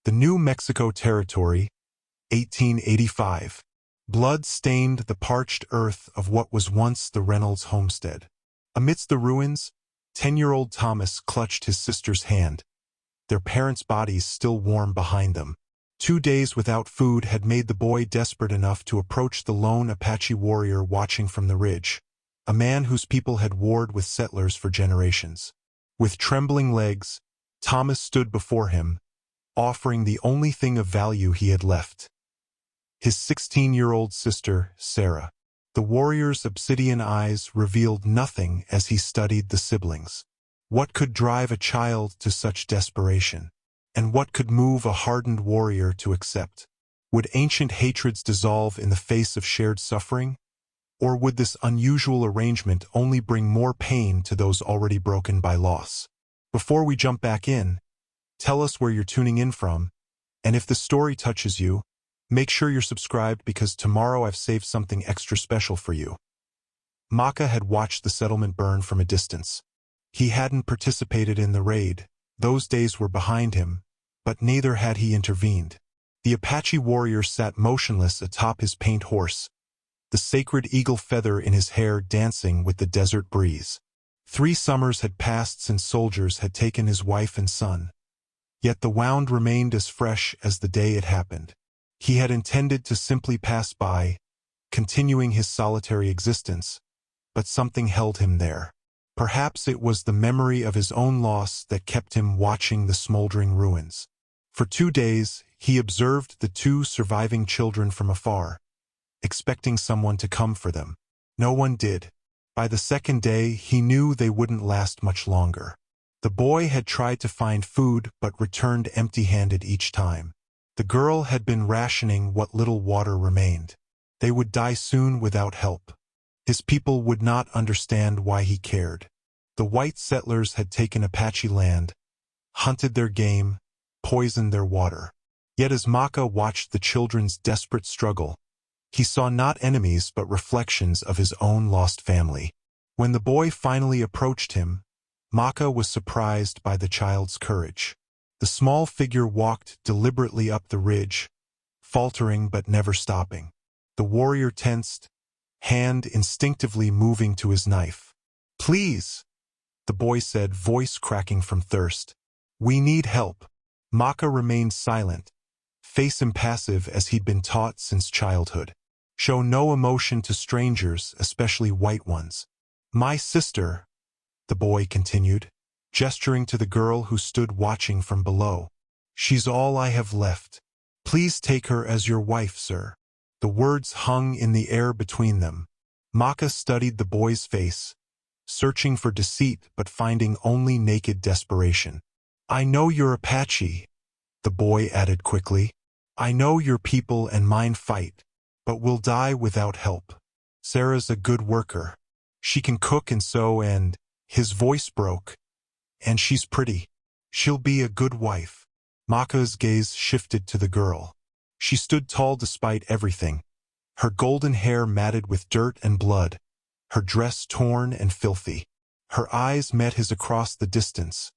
The New Mexico Territory, 1885. Blood stained the parched earth of what was once the Reynolds homestead. Amidst the ruins, 10-year-old Thomas clutched his sister's hand, their parents' bodies still warm behind them. 2 days without food had made the boy desperate enough to approach the lone Apache warrior watching from the ridge, a man whose people had warred with settlers for generations. With trembling legs, Thomas stood before him, offering the only thing of value he had left: his 16-year-old sister, Sarah. The warrior's obsidian eyes revealed nothing as he studied the siblings. What could drive a child to such desperation? And what could move a hardened warrior to accept? Would ancient hatreds dissolve in the face of shared suffering? Or would this unusual arrangement only bring more pain to those already broken by loss? Before we jump back in, tell us where you're tuning in from, and if the story touches you, make sure you're subscribed because tomorrow I've saved something extra special for you. Maka had watched the settlement burn from a distance. He hadn't participated in the raid. Those days were behind him, but neither had he intervened. The Apache warrior sat motionless atop his paint horse, the sacred eagle feather in his hair dancing with the desert breeze. 3 summers had passed since soldiers had taken his wife and son, yet the wound remained as fresh as the day it happened. He had intended to simply pass by, continuing his solitary existence, but something held him there. Perhaps it was the memory of his own loss that kept him watching the smoldering ruins. For 2 days, he observed the 2 surviving children from afar, expecting someone to come for them. No one did. By the 2nd day, he knew they wouldn't last much longer. The boy had tried to find food but returned empty-handed each time. The girl had been rationing what little water remained. They would die soon without help. His people would not understand why he cared. The white settlers had taken Apache land, hunted their game, poisoned their water. Yet as Maka watched the children's desperate struggle, he saw not enemies but reflections of his own lost family. When the boy finally approached him, Maka was surprised by the child's courage. The small figure walked deliberately up the ridge, faltering but never stopping. The warrior tensed, hand instinctively moving to his knife. "Please," the boy said, voice cracking from thirst. "We need help." Maka remained silent, face impassive as he'd been taught since childhood. Show no emotion to strangers, especially white ones. "My sister," the boy continued, gesturing to the girl who stood watching from below. "She's all I have left. Please take her as your wife, sir." The words hung in the air between them. Maka studied the boy's face, searching for deceit but finding only naked desperation. "I know you're Apache," the boy added quickly. "I know your people and mine fight, but we'll die without help. Sarah's a good worker. She can cook and sew and," his voice broke, "and she's pretty. She'll be a good wife." Maka's gaze shifted to the girl. She stood tall despite everything, her golden hair matted with dirt and blood, her dress torn and filthy. Her eyes met his across the distance,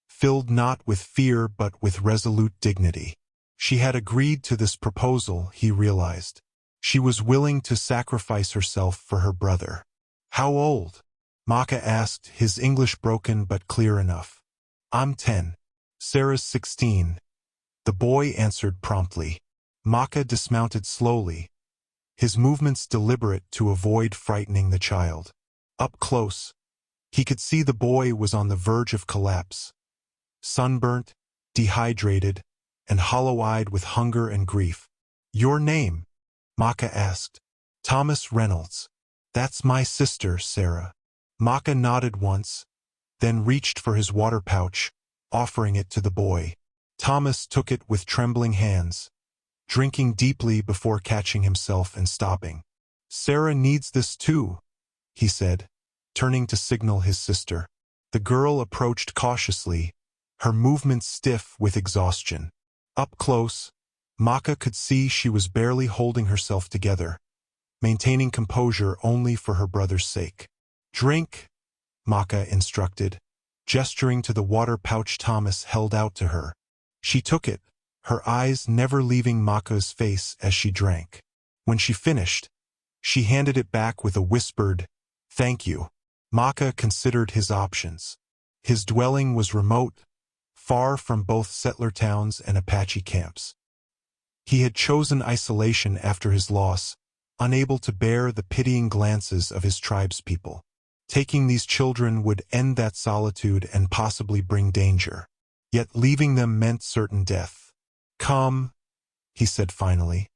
filled not with fear but with resolute dignity. She had agreed to this proposal, he realized. She was willing to sacrifice herself for her brother. "How old?" Maka asked, his English broken but clear enough. "I'm 10. Sarah's 16. The boy answered promptly. Maka dismounted slowly, his movements deliberate to avoid frightening the child. Up close, he could see the boy was on the verge of collapse, sunburnt, dehydrated, and hollow-eyed with hunger and grief. "Your name?" Maka asked. "Thomas Reynolds." "That's my sister, Sarah." Maka nodded once, then reached for his water pouch, offering it to the boy. Thomas took it with trembling hands, drinking deeply before catching himself and stopping. "Sarah needs this too," he said, turning to signal his sister. The girl approached cautiously, her movements stiff with exhaustion. Up close, Maka could see she was barely holding herself together, maintaining composure only for her brother's sake. "Drink," Maka instructed, gesturing to the water pouch Thomas held out to her. She took it, her eyes never leaving Maka's face as she drank. When she finished, she handed it back with a whispered, "Thank you." Maka considered his options. His dwelling was remote, far from both settler towns and Apache camps. He had chosen isolation after his loss, unable to bear the pitying glances of his tribespeople. Taking these children would end that solitude and possibly bring danger. Yet leaving them meant certain death. "Come," he said finally,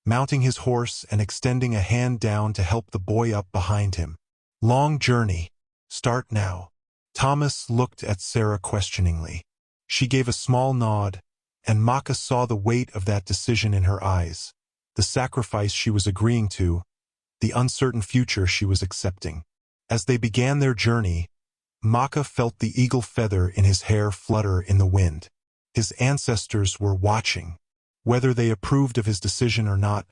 mounting his horse and extending a hand down to help the boy up behind him. "Long journey. Start now." Thomas looked at Sarah questioningly. She gave a small nod, and Maka saw the weight of that decision in her eyes, the sacrifice she was agreeing to, the uncertain future she was accepting. As they began their journey, Maka felt the eagle feather in his hair flutter in the wind. His ancestors were watching. Whether they approved of his decision or not,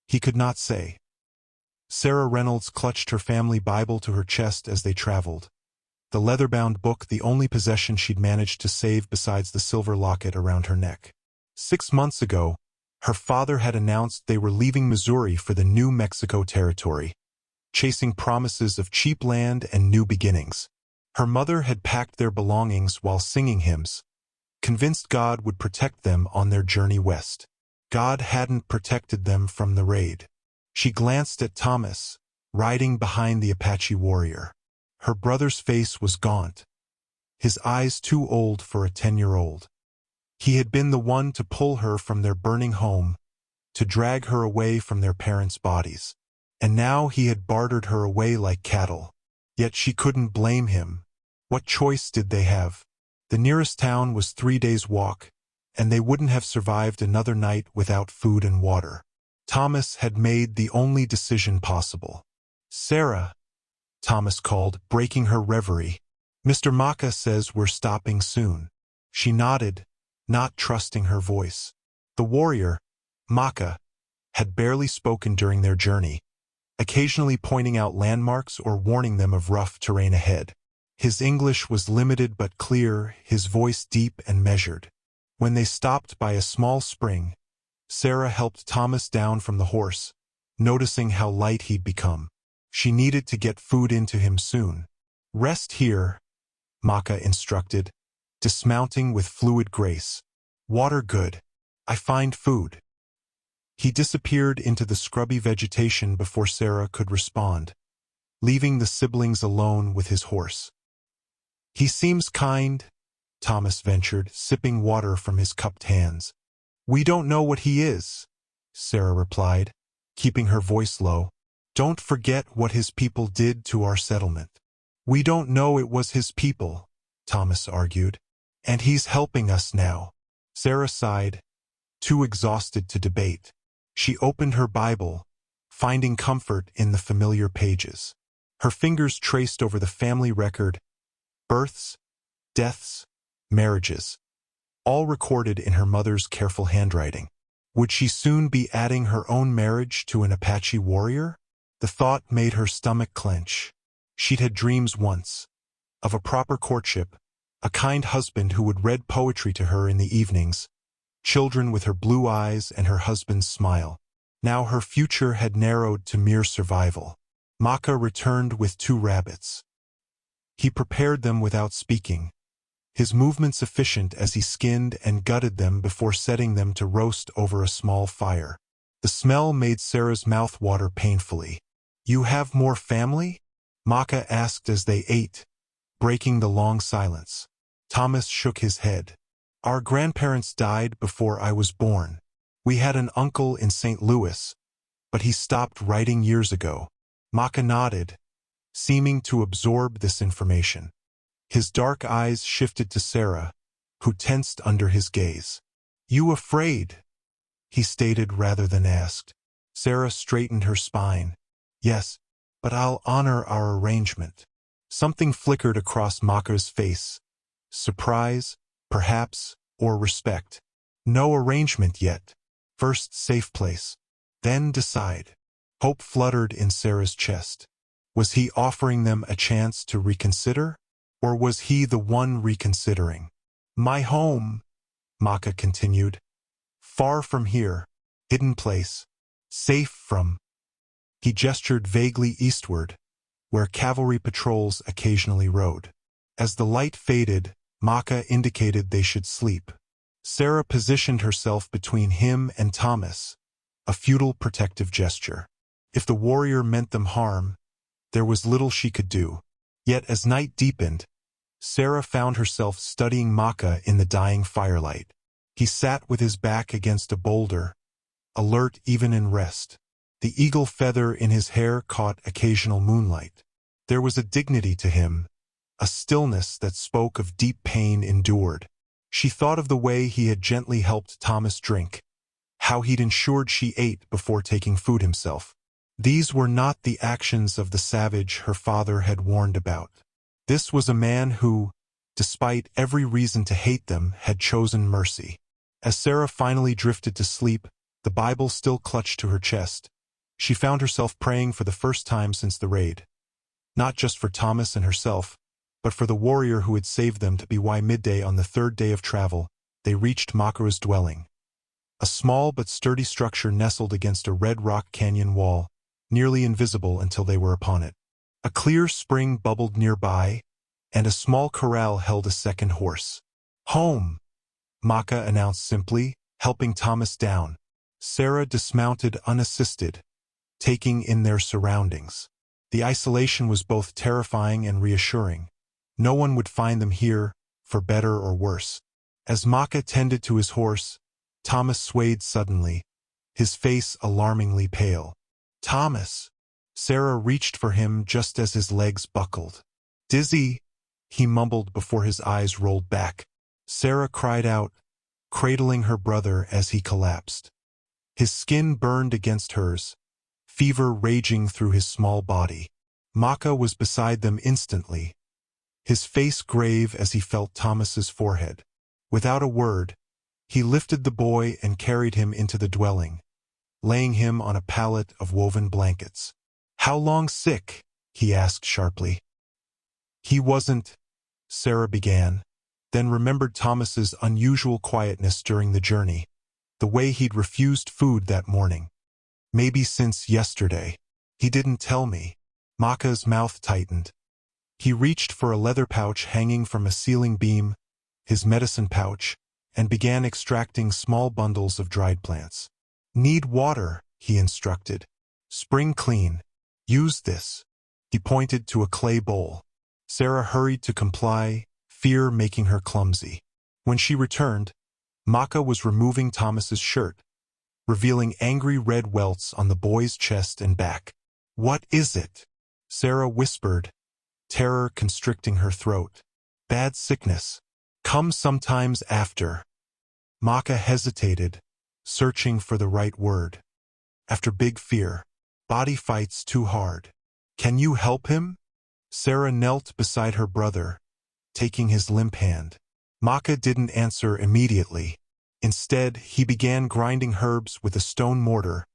he could not say. Sarah Reynolds clutched her family Bible to her chest as they traveled. The leather-bound book, the only possession she'd managed to save besides the silver locket around her neck. 6 months ago, her father had announced they were leaving Missouri for the New Mexico territory, chasing promises of cheap land and new beginnings. Her mother had packed their belongings while singing hymns, convinced God would protect them on their journey west. God hadn't protected them from the raid. She glanced at Thomas, riding behind the Apache warrior. Her brother's face was gaunt, his eyes too old for a 10-year-old. He had been the one to pull her from their burning home, to drag her away from their parents' bodies. And now he had bartered her away like cattle. Yet she couldn't blame him. What choice did they have? The nearest town was 3 days' walk, and they wouldn't have survived another night without food and water. Thomas had made the only decision possible. "Sarah," Thomas called, breaking her reverie. "Mr. Maka says we're stopping soon." She nodded, not trusting her voice. The warrior, Maka, had barely spoken during their journey, occasionally pointing out landmarks or warning them of rough terrain ahead. His English was limited but clear, his voice deep and measured. When they stopped by a small spring, Sarah helped Thomas down from the horse, noticing how light he'd become. She needed to get food into him soon. "Rest here," Maka instructed, dismounting with fluid grace. "Water good. I find food." He disappeared into the scrubby vegetation before Sarah could respond, leaving the siblings alone with his horse. "He seems kind," Thomas ventured, sipping water from his cupped hands. "We don't know what he is," Sarah replied, keeping her voice low. "Don't forget what his people did to our settlement." "We don't know it was his people," Thomas argued. "And he's helping us now." Sarah sighed, too exhausted to debate. She opened her Bible, finding comfort in the familiar pages. Her fingers traced over the family record, births, deaths, marriages, all recorded in her mother's careful handwriting. Would she soon be adding her own marriage to an Apache warrior? The thought made her stomach clench. She'd had dreams once, of a proper courtship, a kind husband who would read poetry to her in the evenings, children with her blue eyes and her husband's smile. Now her future had narrowed to mere survival. Maka returned with 2 rabbits. He prepared them without speaking, his movements efficient as he skinned and gutted them before setting them to roast over a small fire. The smell made Sarah's mouth water painfully. "You have more family?" Maka asked as they ate, breaking the long silence. Thomas shook his head. "Our grandparents died before I was born. We had an uncle in St. Louis, but he stopped writing years ago." Maka nodded, seeming to absorb this information. His dark eyes shifted to Sarah, who tensed under his gaze. "You afraid?" he stated rather than asked. Sarah straightened her spine. "Yes, but I'll honor our arrangement." Something flickered across Maka's face. Surprise, perhaps, or respect. "No arrangement yet. First safe place. Then decide." Hope fluttered in Sarah's chest. Was he offering them a chance to reconsider? Or was he the one reconsidering? "My home," Maka continued, Far from here. Hidden place. Safe from. He gestured vaguely eastward, where cavalry patrols occasionally rode. As the light faded, Maka indicated they should sleep. Sarah positioned herself between him and Thomas, a futile protective gesture. If the warrior meant them harm, there was little she could do. Yet as night deepened, Sarah found herself studying Maka in the dying firelight. He sat with his back against a boulder, alert even in rest. The eagle feather in his hair caught occasional moonlight. There was a dignity to him, a stillness that spoke of deep pain endured. She thought of the way he had gently helped Thomas drink, how he'd ensured she ate before taking food himself. These were not the actions of the savage her father had warned about. This was a man who, despite every reason to hate them, had chosen mercy. As Sarah finally drifted to sleep, the Bible still clutched to her chest. She found herself praying for the first time since the raid. Not just for Thomas and herself, but for the warrior who had saved them. To be why midday on the third day of travel, they reached Maka's dwelling. A small but sturdy structure nestled against a red rock canyon wall, nearly invisible until they were upon it. A clear spring bubbled nearby, and a small corral held a second horse. "Home," Maka announced simply, helping Thomas down. Sarah dismounted unassisted, taking in their surroundings. The isolation was both terrifying and reassuring. No one would find them here, for better or worse. As Maka tended to his horse, Thomas swayed suddenly, his face alarmingly pale. "Thomas!" Sarah reached for him just as his legs buckled. "Dizzy," he mumbled before his eyes rolled back. Sarah cried out, cradling her brother as he collapsed. His skin burned against hers, fever raging through his small body. Maka was beside them instantly, his face grave as he felt Thomas's forehead. Without a word, he lifted the boy and carried him into the dwelling, laying him on a pallet of woven blankets. "How long sick?" he asked sharply. "He wasn't," Sarah began, then remembered Thomas's unusual quietness during the journey, the way he'd refused food that morning. "Maybe since yesterday. He didn't tell me." Maka's mouth tightened. He reached for a leather pouch hanging from a ceiling beam, his medicine pouch, and began extracting small bundles of dried plants. "Need water," he instructed. "Spring clean. Use this." He pointed to a clay bowl. Sarah hurried to comply, fear making her clumsy. When she returned, Maka was removing Thomas's shirt, revealing angry red welts on the boy's chest and back. "What is it?" Sarah whispered, terror constricting her throat. "Bad sickness. Come sometimes after." Maka hesitated, searching for the right word. "After big fear. Body fights too hard." "Can you help him?" Sarah knelt beside her brother, taking his limp hand. Maka didn't answer immediately. Instead, he began grinding herbs with a stone mortar,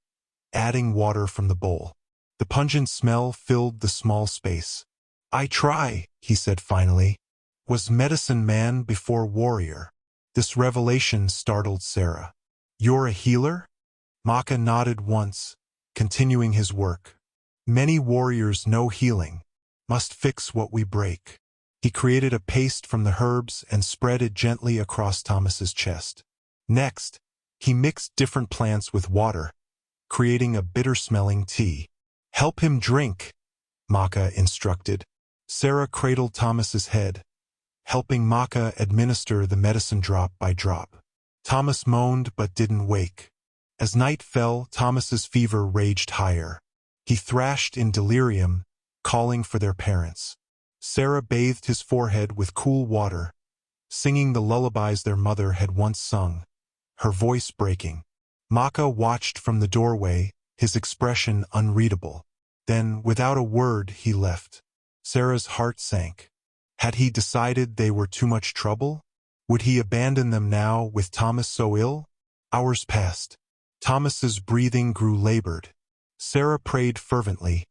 adding water from the bowl. The pungent smell filled the small space. "I try," he said finally. Was medicine man before warrior. This revelation startled Sarah. "You're a healer?" Maka nodded once, continuing his work. "Many warriors know healing. Must fix what we break." He created a paste from the herbs and spread it gently across Thomas's chest. Next, he mixed different plants with water, creating a bitter-smelling tea. "Help him drink," Maka instructed. Sarah cradled Thomas's head, helping Maka administer the medicine drop by drop. Thomas moaned but didn't wake. As night fell, Thomas's fever raged higher. He thrashed in delirium, calling for their parents. Sarah bathed his forehead with cool water, singing the lullabies their mother had once sung, her voice breaking. Maka watched from the doorway, his expression unreadable. Then, without a word, he left. Sarah's heart sank. Had he decided they were too much trouble? Would he abandon them now, with Thomas so ill? Hours passed. Thomas's breathing grew labored. Sarah prayed fervently,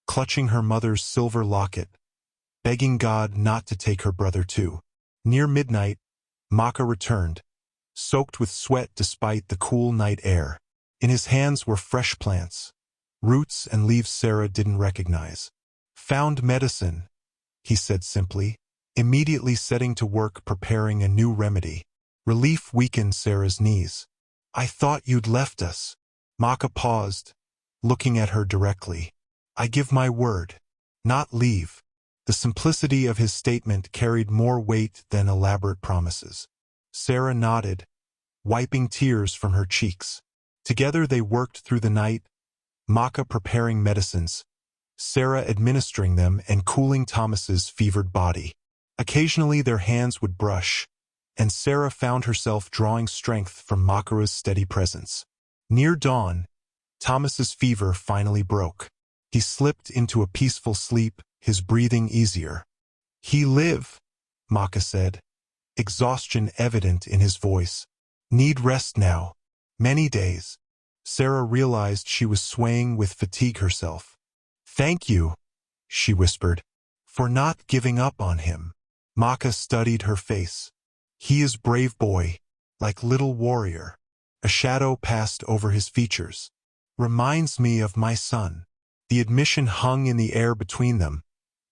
clutching her mother's silver locket, begging God not to take her brother too. Near midnight, Maka returned, soaked with sweat despite the cool night air. In his hands were fresh plants, roots and leaves Sarah didn't recognize. "Found medicine," he said simply, immediately setting to work preparing a new remedy. Relief weakened Sarah's knees. "I thought you'd left us." Maka paused, looking at her directly. "I give my word. Not leave." The simplicity of his statement carried more weight than elaborate promises. Sarah nodded, wiping tears from her cheeks. Together they worked through the night, Maka preparing medicines, Sarah administering them and cooling Thomas's fevered body. Occasionally their hands would brush, and Sarah found herself drawing strength from Maka's steady presence. Near dawn, Thomas's fever finally broke. He slipped into a peaceful sleep, his breathing easier. "He live," Maka said, exhaustion evident in his voice. "Need rest now. Many days." Sarah realized she was swaying with fatigue herself. "Thank you," she whispered, "for not giving up on him." Maka studied her face. "He is brave boy, like little warrior." A shadow passed over his features. "Reminds me of my son." The admission hung in the air between them,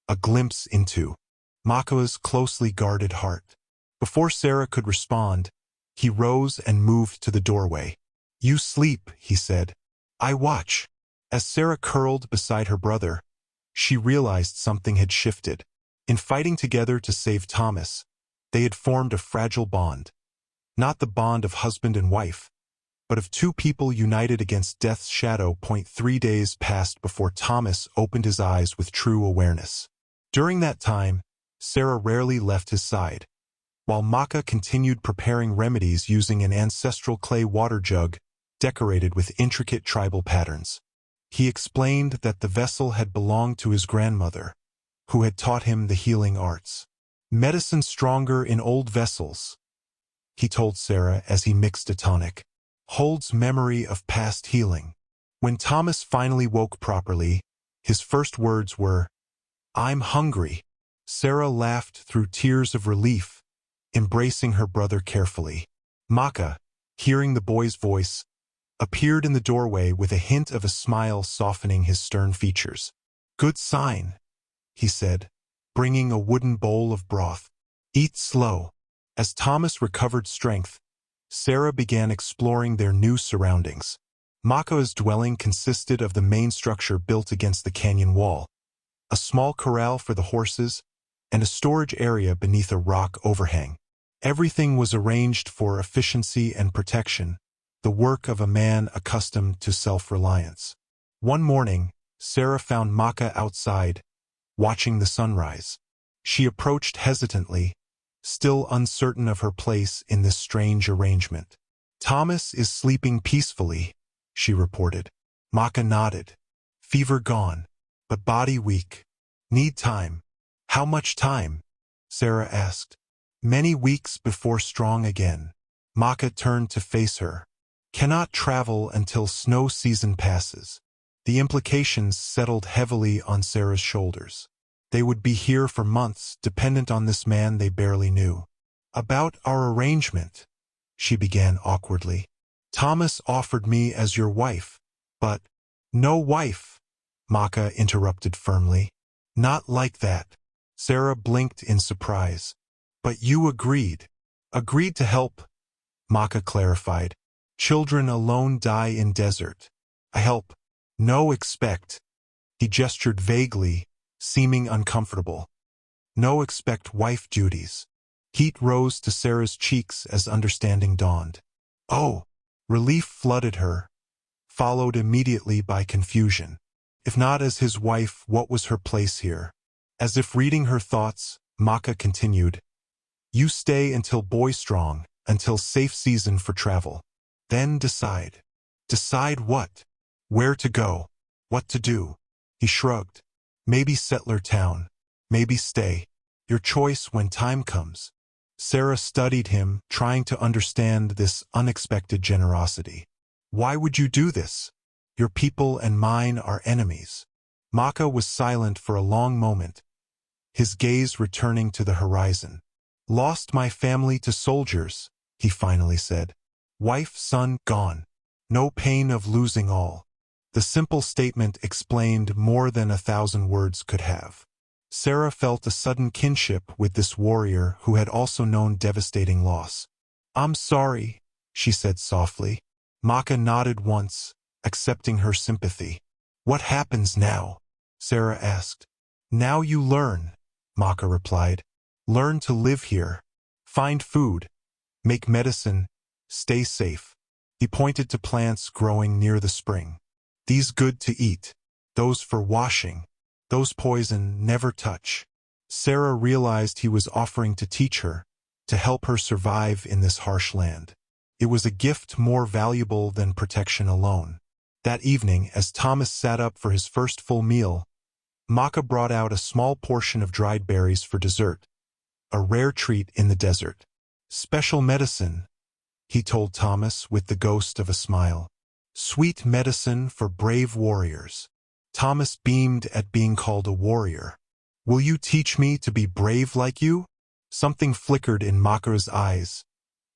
a glimpse into Maka's closely guarded heart. Before Sarah could respond, he rose and moved to the doorway. "You sleep," he said. "I watch." As Sarah curled beside her brother, she realized something had shifted. In fighting together to save Thomas, they had formed a fragile bond. Not the bond of husband and wife, but of two people united against death's shadow. 3 days passed before Thomas opened his eyes with true awareness. During that time, Sarah rarely left his side, while Maka continued preparing remedies using an ancestral clay water jug decorated with intricate tribal patterns. He explained that the vessel had belonged to his grandmother, who had taught him the healing arts. "Medicine stronger in old vessels," he told Sarah as he mixed a tonic. "Holds memory of past healing." When Thomas finally woke properly, his first words were, "I'm hungry." Sarah laughed through tears of relief, embracing her brother carefully. Maka, hearing the boy's voice, appeared in the doorway with a hint of a smile softening his stern features. "Good sign," he said, bringing a wooden bowl of broth. "Eat slow." As Thomas recovered strength, Sarah began exploring their new surroundings. Maka's dwelling consisted of the main structure built against the canyon wall, a small corral for the horses, and a storage area beneath a rock overhang. Everything was arranged for efficiency and protection, the work of a man accustomed to self-reliance. One morning, Sarah found Maka outside, watching the sunrise. She approached hesitantly, still uncertain of her place in this strange arrangement. "Thomas is sleeping peacefully," she reported. Maka nodded. "Fever gone, but body weak. Need time." "How much time?" Sarah asked. "Many weeks before strong again." Maka turned to face her. "Cannot travel until snow season passes." The implications settled heavily on Sarah's shoulders. They would be here for months, dependent on this man they barely knew. "About our arrangement," she began awkwardly. "Thomas offered me as your wife, but—" "No wife," Maka interrupted firmly. "Not like that." Sarah blinked in surprise. "But you agreed." "Agreed to help," Maka clarified. "Children alone die in desert. I help. No expect." He gestured vaguely, seeming uncomfortable. "No expect wife duties." Heat rose to Sarah's cheeks as understanding dawned. "Oh!" Relief flooded her, followed immediately by confusion. If not as his wife, what was her place here? As if reading her thoughts, Maka continued, "You stay until boy strong, until safe season for travel. Then decide." "Decide what?" "Where to go. What to do." He shrugged. "Maybe settler town. Maybe stay. Your choice when time comes." Sarah studied him, trying to understand this unexpected generosity. "Why would you do this? Your people and mine are enemies." Maka was silent for a long moment, his gaze returning to the horizon. "Lost my family to soldiers," he finally said. Wife, son, gone. No pain of losing all. The simple statement explained more than 1,000 words could have. Sarah felt a sudden kinship with this warrior who had also known devastating loss. I'm sorry, she said softly. Maka nodded once, accepting her sympathy. What happens now? Sarah asked. Now you learn, Maka replied. Learn to live here. Find food. Make medicine. Stay safe. He pointed to plants growing near the spring. These good to eat. Those for washing. Those poison never touch. Sarah realized he was offering to teach her, to help her survive in this harsh land. It was a gift more valuable than protection alone. That evening, as Thomas sat up for his first full meal, Maka brought out a small portion of dried berries for dessert, a rare treat in the desert. Special medicine, he told Thomas with the ghost of a smile. Sweet medicine for brave warriors. Thomas beamed at being called a warrior. Will you teach me to be brave like you? Something flickered in Maka's eyes.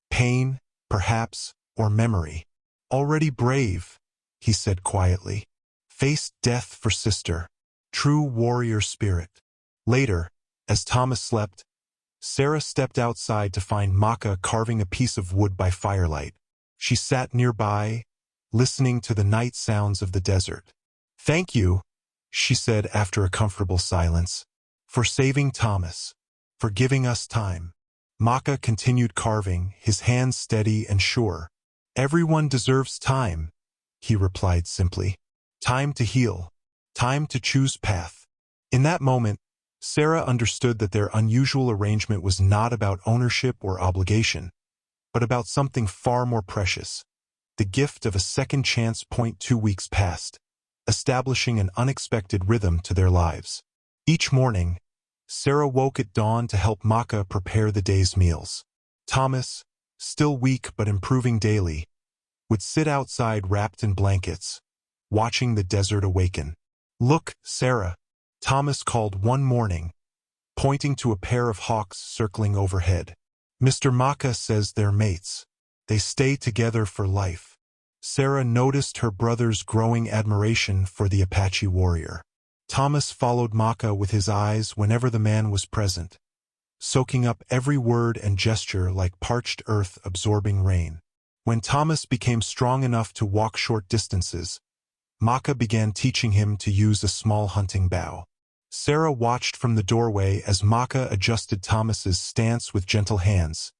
Pain, perhaps, or memory. Already brave, he said quietly. Faced death for sister. True warrior spirit. Later, as Thomas slept, Sarah stepped outside to find Maka carving a piece of wood by firelight. She sat nearby, listening to the night sounds of the desert. Thank you, she said after a comfortable silence, for saving Thomas, for giving us time. Maka continued carving, his hands steady and sure. Everyone deserves time, he replied simply. Time to heal. Time to choose path. In that moment, Sarah understood that their unusual arrangement was not about ownership or obligation, but about something far more precious. The gift of a second chance. 2 weeks passed, establishing an unexpected rhythm to their lives. Each morning, Sarah woke at dawn to help Maka prepare the day's meals. Thomas, still weak but improving daily, would sit outside wrapped in blankets, watching the desert awaken. Look, Sarah, Thomas called one morning, pointing to a pair of hawks circling overhead. Mr. Maka says they're mates. They stay together for life. Sarah noticed her brother's growing admiration for the Apache warrior. Thomas followed Maka with his eyes whenever the man was present, soaking up every word and gesture like parched earth absorbing rain. When Thomas became strong enough to walk short distances, Maka began teaching him to use a small hunting bow. Sarah watched from the doorway as Maka adjusted Thomas's stance with gentle hands,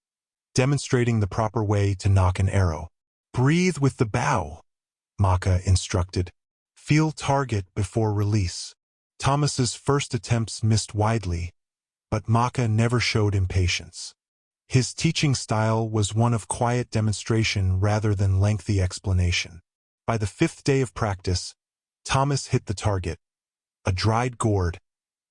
demonstrating the proper way to nock an arrow. Breathe with the bow, Maka instructed. Feel target before release. Thomas's first attempts missed widely, but Maka never showed impatience. His teaching style was one of quiet demonstration rather than lengthy explanation. By the 5th day of practice, Thomas hit the target, a dried gourd,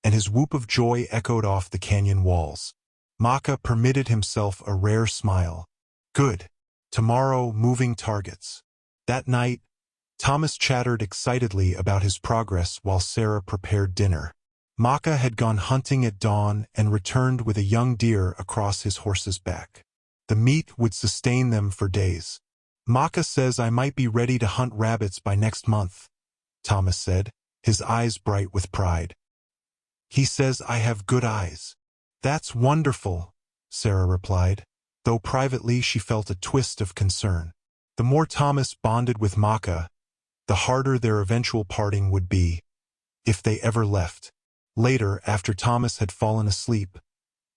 and his whoop of joy echoed off the canyon walls. Maka permitted himself a rare smile. Good. Tomorrow, moving targets. That night, Thomas chattered excitedly about his progress while Sarah prepared dinner. Maka had gone hunting at dawn and returned with a young deer across his horse's back. The meat would sustain them for days. Maka says I might be ready to hunt rabbits by next month, Thomas said, his eyes bright with pride. He says I have good eyes. That's wonderful, Sarah replied, though privately she felt a twist of concern. The more Thomas bonded with Maka, the harder their eventual parting would be, if they ever left. Later, after Thomas had fallen asleep,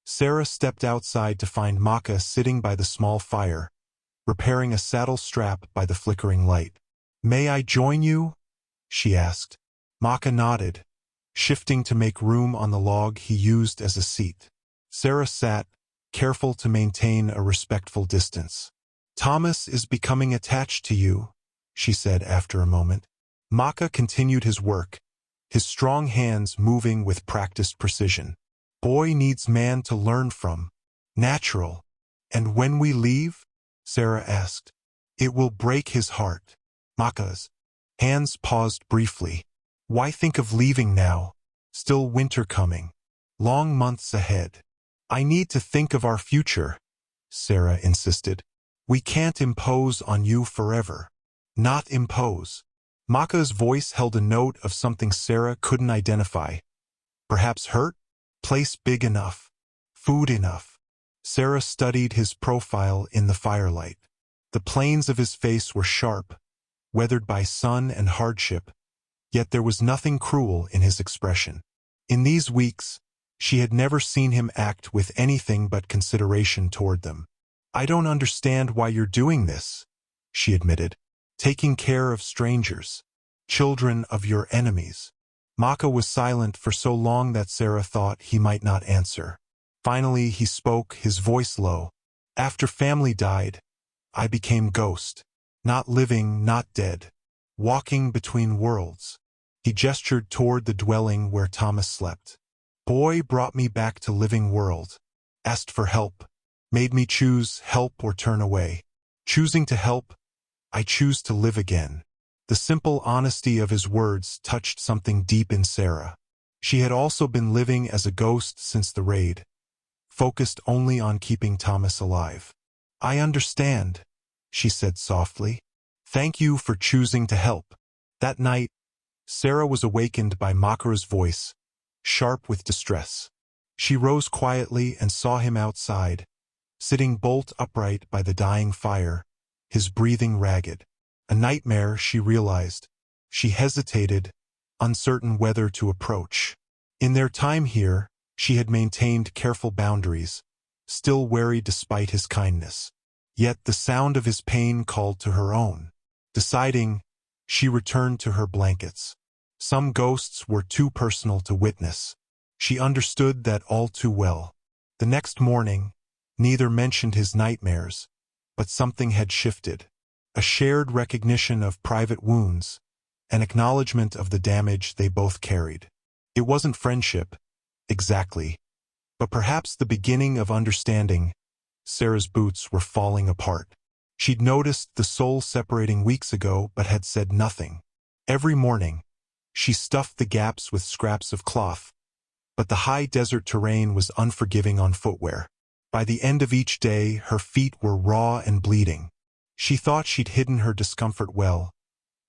Sarah stepped outside to find Maka sitting by the small fire, repairing a saddle strap by the flickering light. May I join you? She asked. Maka nodded, shifting to make room on the log he used as a seat. Sarah sat, careful to maintain a respectful distance. Thomas is becoming attached to you, she said after a moment. Maka continued his work, his strong hands moving with practiced precision. Boy needs man to learn from. Natural. And when we leave? Sarah asked. It will break his heart. Maka's hands paused briefly. Why think of leaving now? Still winter coming. Long months ahead. I need to think of our future, Sarah insisted. "We can't impose on you forever." "Not impose." Maka's voice held a note of something Sarah couldn't identify. Perhaps hurt? Place big enough. Food enough. Sarah studied his profile in the firelight. The planes of his face were sharp, weathered by sun and hardship, yet there was nothing cruel in his expression. In these weeks, she had never seen him act with anything but consideration toward them. "I don't understand why you're doing this," she admitted. "Taking care of strangers, children of your enemies." Maka was silent for so long that Sarah thought he might not answer. Finally he spoke, his voice low. "After family died, I became ghost. Not living, not dead. Walking between worlds." He gestured toward the dwelling where Thomas slept. "Boy brought me back to living world. Asked for help. Made me choose help or turn away. Choosing to help, I choose to live again." The simple honesty of his words touched something deep in Sarah. She had also been living as a ghost since the raid, focused only on keeping Thomas alive. "I understand," she said softly. "Thank you for choosing to help." That night, Sarah was awakened by Maka's voice, sharp with distress. She rose quietly and saw him outside, sitting bolt upright by the dying fire, his breathing ragged. A nightmare, she realized. She hesitated, uncertain whether to approach. In their time here, she had maintained careful boundaries, still wary despite his kindness. Yet the sound of his pain called to her own. Deciding, she returned to her blankets. Some ghosts were too personal to witness. She understood that all too well. The next morning, neither mentioned his nightmares, but something had shifted. A shared recognition of private wounds, an acknowledgement of the damage they both carried. It wasn't friendship, exactly, but perhaps the beginning of understanding. Sarah's boots were falling apart. She'd noticed the sole separating weeks ago but had said nothing. Every morning, she stuffed the gaps with scraps of cloth, but the high desert terrain was unforgiving on footwear. By the end of each day, her feet were raw and bleeding. She thought she'd hidden her discomfort well,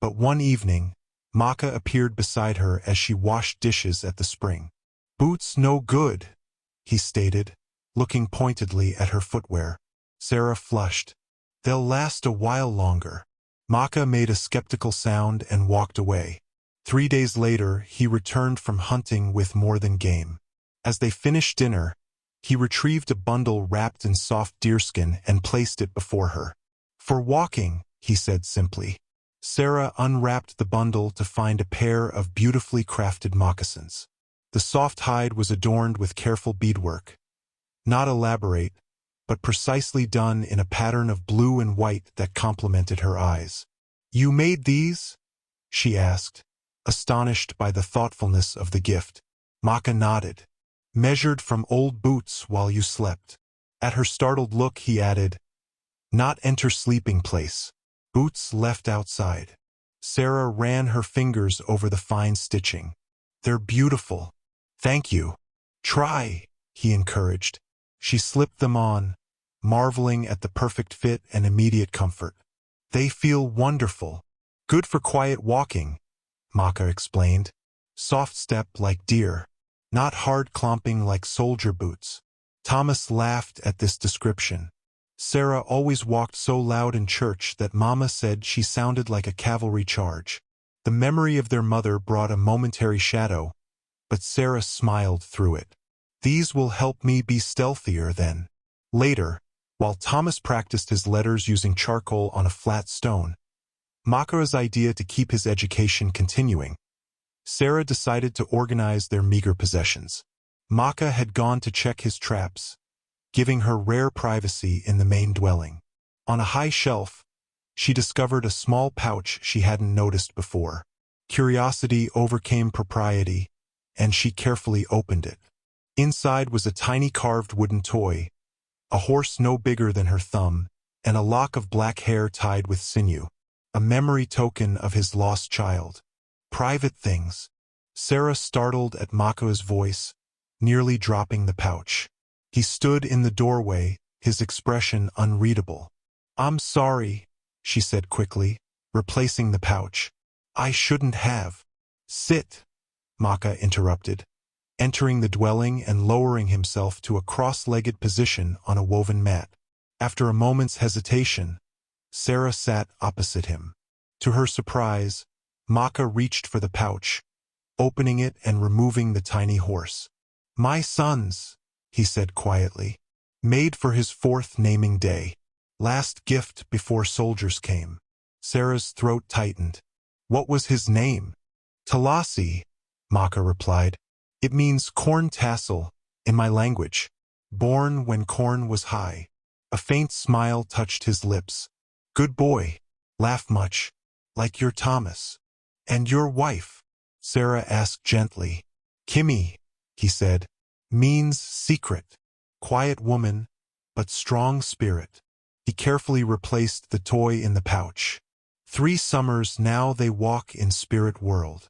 but one evening, Maka appeared beside her as she washed dishes at the spring. "Boots no good," he stated, looking pointedly at her footwear. Sarah flushed. "They'll last a while longer." Maka made a skeptical sound and walked away. 3 days later, he returned from hunting with more than game. As they finished dinner, he retrieved a bundle wrapped in soft deerskin and placed it before her. "For walking," he said simply. Sarah unwrapped the bundle to find a pair of beautifully crafted moccasins. The soft hide was adorned with careful beadwork. Not elaborate, but precisely done in a pattern of blue and white that complemented her eyes. "You made these?" she asked, astonished by the thoughtfulness of the gift. Maka nodded. "Measured from old boots while you slept." At her startled look, he added, "Not enter sleeping place. Boots left outside." Sarah ran her fingers over the fine stitching. "They're beautiful." "Thank you." "Try," he encouraged. She slipped them on, marveling at the perfect fit and immediate comfort. "They feel wonderful. Good for quiet walking," Maka explained. "Soft step like deer, not hard clomping like soldier boots." Thomas laughed at this description. Sarah always walked so loud in church that Mama said she sounded like a cavalry charge. The memory of their mother brought a momentary shadow, but Sarah smiled through it. "These will help me be stealthier then." Later, while Thomas practiced his letters using charcoal on a flat stone, Maka's idea to keep his education continuing, Sarah decided to organize their meager possessions. Maka had gone to check his traps, giving her rare privacy in the main dwelling. On a high shelf, she discovered a small pouch she hadn't noticed before. Curiosity overcame propriety, and she carefully opened it. Inside was a tiny carved wooden toy, a horse no bigger than her thumb, and a lock of black hair tied with sinew, a memory token of his lost child. "Private things." Sarah startled at Maka's voice, nearly dropping the pouch. He stood in the doorway, his expression unreadable. "I'm sorry," she said quickly, replacing the pouch. "I shouldn't have." "Sit," Maka interrupted, entering the dwelling and lowering himself to a cross-legged position on a woven mat. After a moment's hesitation, Sarah sat opposite him. To her surprise, Maka reached for the pouch, opening it and removing the tiny horse. "My son's," he said quietly, "made for his 4th naming day. Last gift before soldiers came." Sarah's throat tightened. "What was his name?" "Talasi," Maka replied. "It means corn tassel in my language. Born when corn was high." A faint smile touched his lips. "Good boy. Laugh much. Like your Thomas." "And your wife?" Sarah asked gently. "Kimmy," he said, "means secret. Quiet woman, but strong spirit." He carefully replaced the toy in the pouch. 3 summers now they walk in spirit world.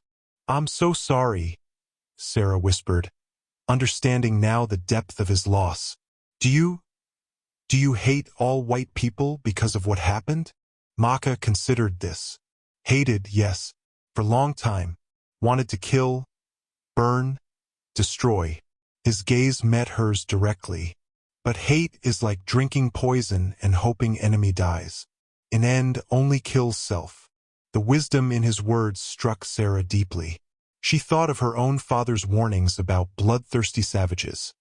"I'm so sorry," Sarah whispered, understanding now the depth of his loss. Do you hate all white people because of what happened?" Maka considered this. Hated, yes, for a long time. Wanted to kill, burn, destroy. His gaze met hers directly. "But hate is like drinking poison and hoping enemy dies. In end only kills self." The wisdom in his words struck Sarah deeply. She thought of her own father's warnings about bloodthirsty savages.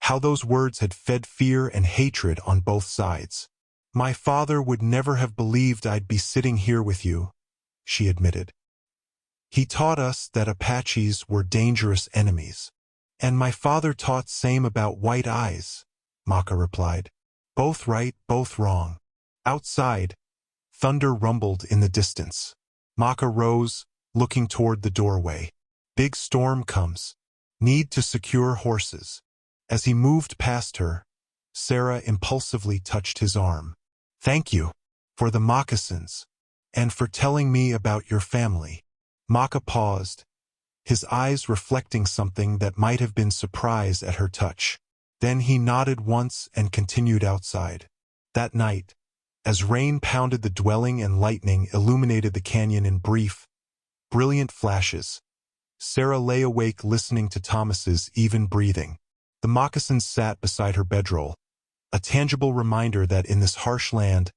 How those words had fed fear and hatred on both sides. "My father would never have believed I'd be sitting here with you," she admitted. "He taught us that Apaches were dangerous enemies. And my father taught same about white eyes," Maka replied. "Both right, both wrong." Outside, thunder rumbled in the distance. Maka rose, looking toward the doorway. "Big storm comes. Need to secure horses." As he moved past her, Sarah impulsively touched his arm. "Thank you for the moccasins and for telling me about your family." Maka paused, his eyes reflecting something that might have been surprise at her touch. Then he nodded once and continued outside. That night, as rain pounded the dwelling and lightning illuminated the canyon in brief, brilliant flashes, Sarah lay awake listening to Thomas's even breathing. The moccasins sat beside her bedroll, a tangible reminder that in this harsh land,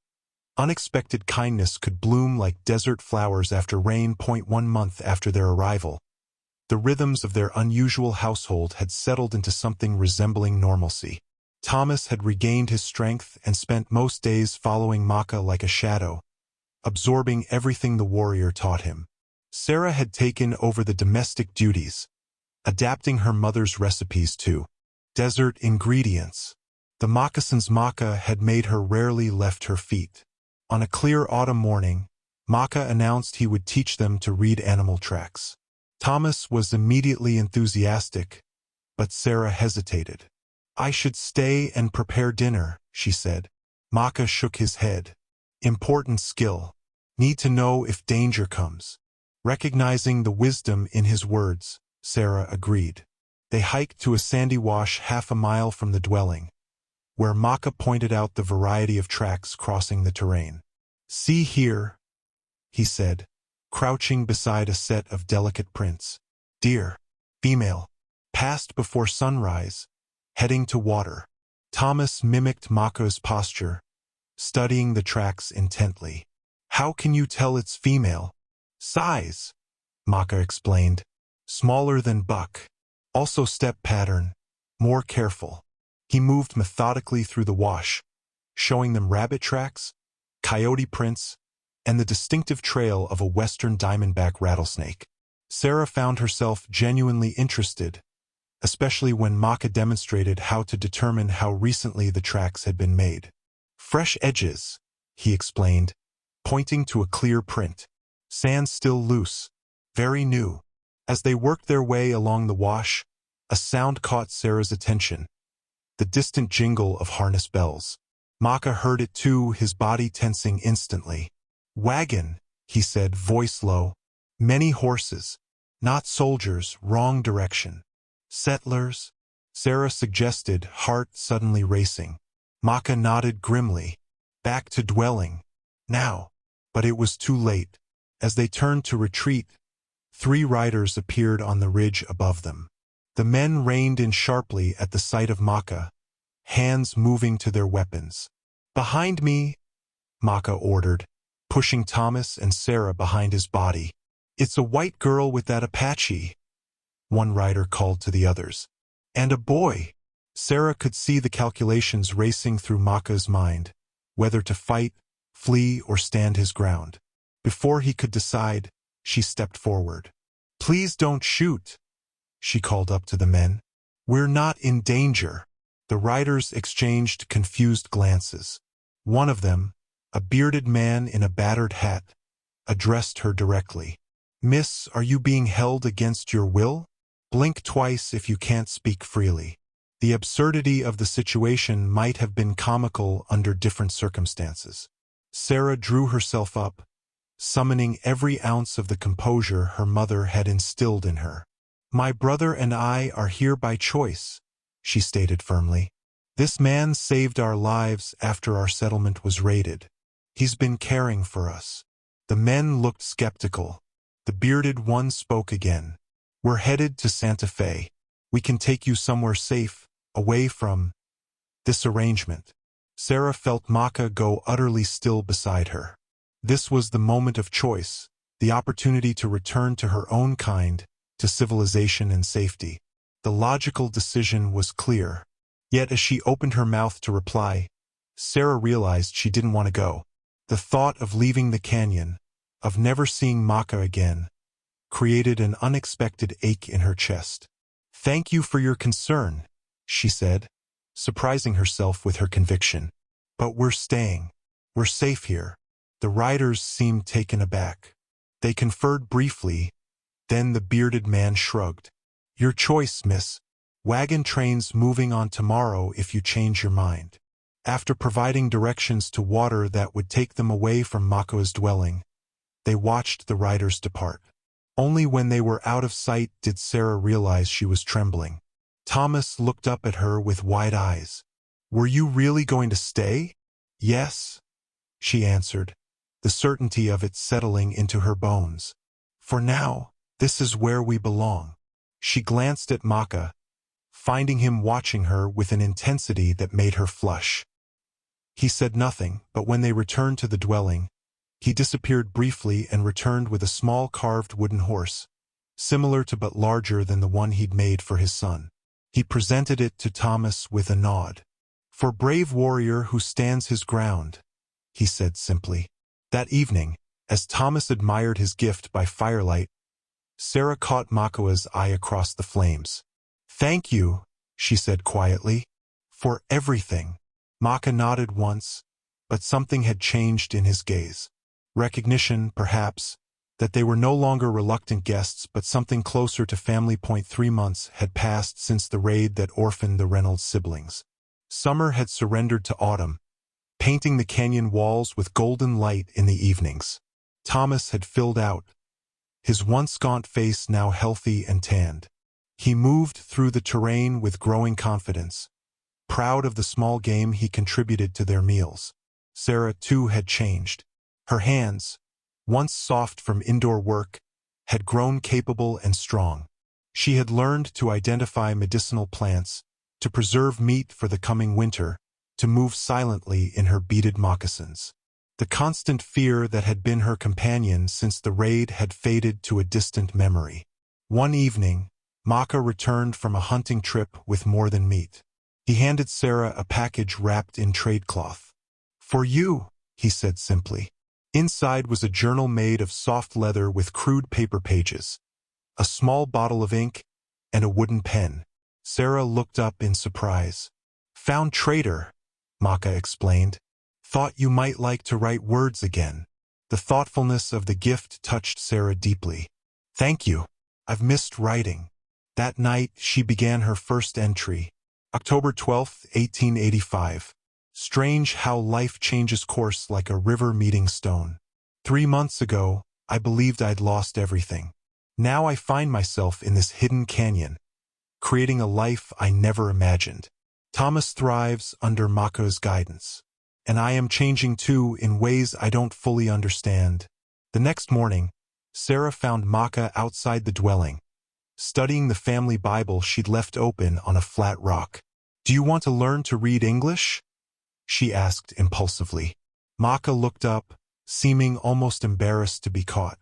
unexpected kindness could bloom like desert flowers after rain. 1 month after their arrival, the rhythms of their unusual household had settled into something resembling normalcy. Thomas had regained his strength and spent most days following Maka like a shadow, absorbing everything the warrior taught him. Sarah had taken over the domestic duties, adapting her mother's recipes to desert ingredients. The moccasins Maka had made her rarely left her feet. On a clear autumn morning, Maka announced he would teach them to read animal tracks. Thomas was immediately enthusiastic, but Sarah hesitated. "I should stay and prepare dinner," she said. Maka shook his head. "Important skill. Need to know if danger comes." Recognizing the wisdom in his words, Sarah agreed. They hiked to a sandy wash 1/2 mile from the dwelling, where Maka pointed out the variety of tracks crossing the terrain. "See here," he said, crouching beside a set of delicate prints. "Deer, female, passed before sunrise, heading to water." Thomas mimicked Maka's posture, studying the tracks intently. "How can you tell it's female?" "Size," Maka explained. "Smaller than buck. Also step pattern, more careful." He moved methodically through the wash, showing them rabbit tracks, coyote prints, and the distinctive trail of a western diamondback rattlesnake. Sarah found herself genuinely interested, especially when Maka demonstrated how to determine how recently the tracks had been made. "Fresh edges," he explained, pointing to a clear print. "Sand still loose. Very new." As they worked their way along the wash, a sound caught Sarah's attention. The distant jingle of harness bells. Maka heard it too, his body tensing instantly. "Wagon," he said, voice low. "Many horses. Not soldiers, wrong direction." "Settlers?" Sarah suggested, heart suddenly racing. Maka nodded grimly. Back to dwelling. Now. But it was too late. As they turned to retreat, 3 riders appeared on the ridge above them. The men reined in sharply at the sight of Maka, hands moving to their weapons. "Behind me," Maka ordered, pushing Thomas and Sarah behind his body. "It's a white girl with that Apache," one rider called to the others. "And a boy." Sarah could see the calculations racing through Maka's mind, whether to fight, flee, or stand his ground. Before he could decide, she stepped forward. "Please don't shoot," she called up to the men. "We're not in danger." The riders exchanged confused glances. One of them, a bearded man in a battered hat, addressed her directly. "Miss, are you being held against your will? Blink twice if you can't speak freely." The absurdity of the situation might have been comical under different circumstances. Sarah drew herself up, summoning every ounce of the composure her mother had instilled in her. "My brother and I are here by choice," she stated firmly. "This man saved our lives after our settlement was raided. He's been caring for us." The men looked skeptical. The bearded one spoke again. "We're headed to Santa Fe. We can take you somewhere safe, away from this arrangement." Sarah felt Maka go utterly still beside her. This was the moment of choice, the opportunity to return to her own kind, to civilization and safety. The logical decision was clear. Yet as she opened her mouth to reply, Sarah realized she didn't want to go. The thought of leaving the canyon, of never seeing Maka again, created an unexpected ache in her chest. "Thank you for your concern," she said, surprising herself with her conviction. "But we're staying. We're safe here." The riders seemed taken aback. They conferred briefly, then the bearded man shrugged. "Your choice, miss. Wagon trains moving on tomorrow if you change your mind." After providing directions to water that would take them away from Maka's dwelling, they watched the riders depart. Only when they were out of sight did Sarah realize she was trembling. Thomas looked up at her with wide eyes. "Were you really going to stay?" "Yes," she answered, the certainty of it settling into her bones. "For now, this is where we belong." She glanced at Maka, finding him watching her with an intensity that made her flush. He said nothing, but when they returned to the dwelling, he disappeared briefly and returned with a small carved wooden horse, similar to but larger than the one he'd made for his son. He presented it to Thomas with a nod. "For brave warrior who stands his ground," he said simply. That evening, as Thomas admired his gift by firelight, Sarah caught Maka's eye across the flames. "Thank you," she said quietly, "for everything." Maka nodded once, but something had changed in his gaze. Recognition, perhaps, that they were no longer reluctant guests but something closer to family. 3 months had passed since the raid that orphaned the Reynolds siblings. Summer had surrendered to autumn, painting the canyon walls with golden light in the evenings. Thomas had filled out, his once gaunt face now healthy and tanned. He moved through the terrain with growing confidence, proud of the small game he contributed to their meals. Sarah, too, had changed. Her hands, once soft from indoor work, had grown capable and strong. She had learned to identify medicinal plants, to preserve meat for the coming winter, to move silently in her beaded moccasins. The constant fear that had been her companion since the raid had faded to a distant memory. One evening, Maka returned from a hunting trip with more than meat. He handed Sarah a package wrapped in trade cloth. "For you," he said simply. Inside was a journal made of soft leather with crude paper pages, a small bottle of ink, and a wooden pen. Sarah looked up in surprise. "Found traitor," Maka explained. "Thought you might like to write words again." The thoughtfulness of the gift touched Sarah deeply. "Thank you. I've missed writing." That night, she began her first entry. October 12, 1885. Strange how life changes course like a river meeting stone. 3 months ago, I believed I'd lost everything. Now I find myself in this hidden canyon, creating a life I never imagined. Thomas thrives under Maka's guidance. And I am changing too in ways I don't fully understand. The next morning, Sarah found Maka outside the dwelling, studying the family Bible she'd left open on a flat rock. "Do you want to learn to read English?" she asked impulsively. Maka looked up, seeming almost embarrassed to be caught.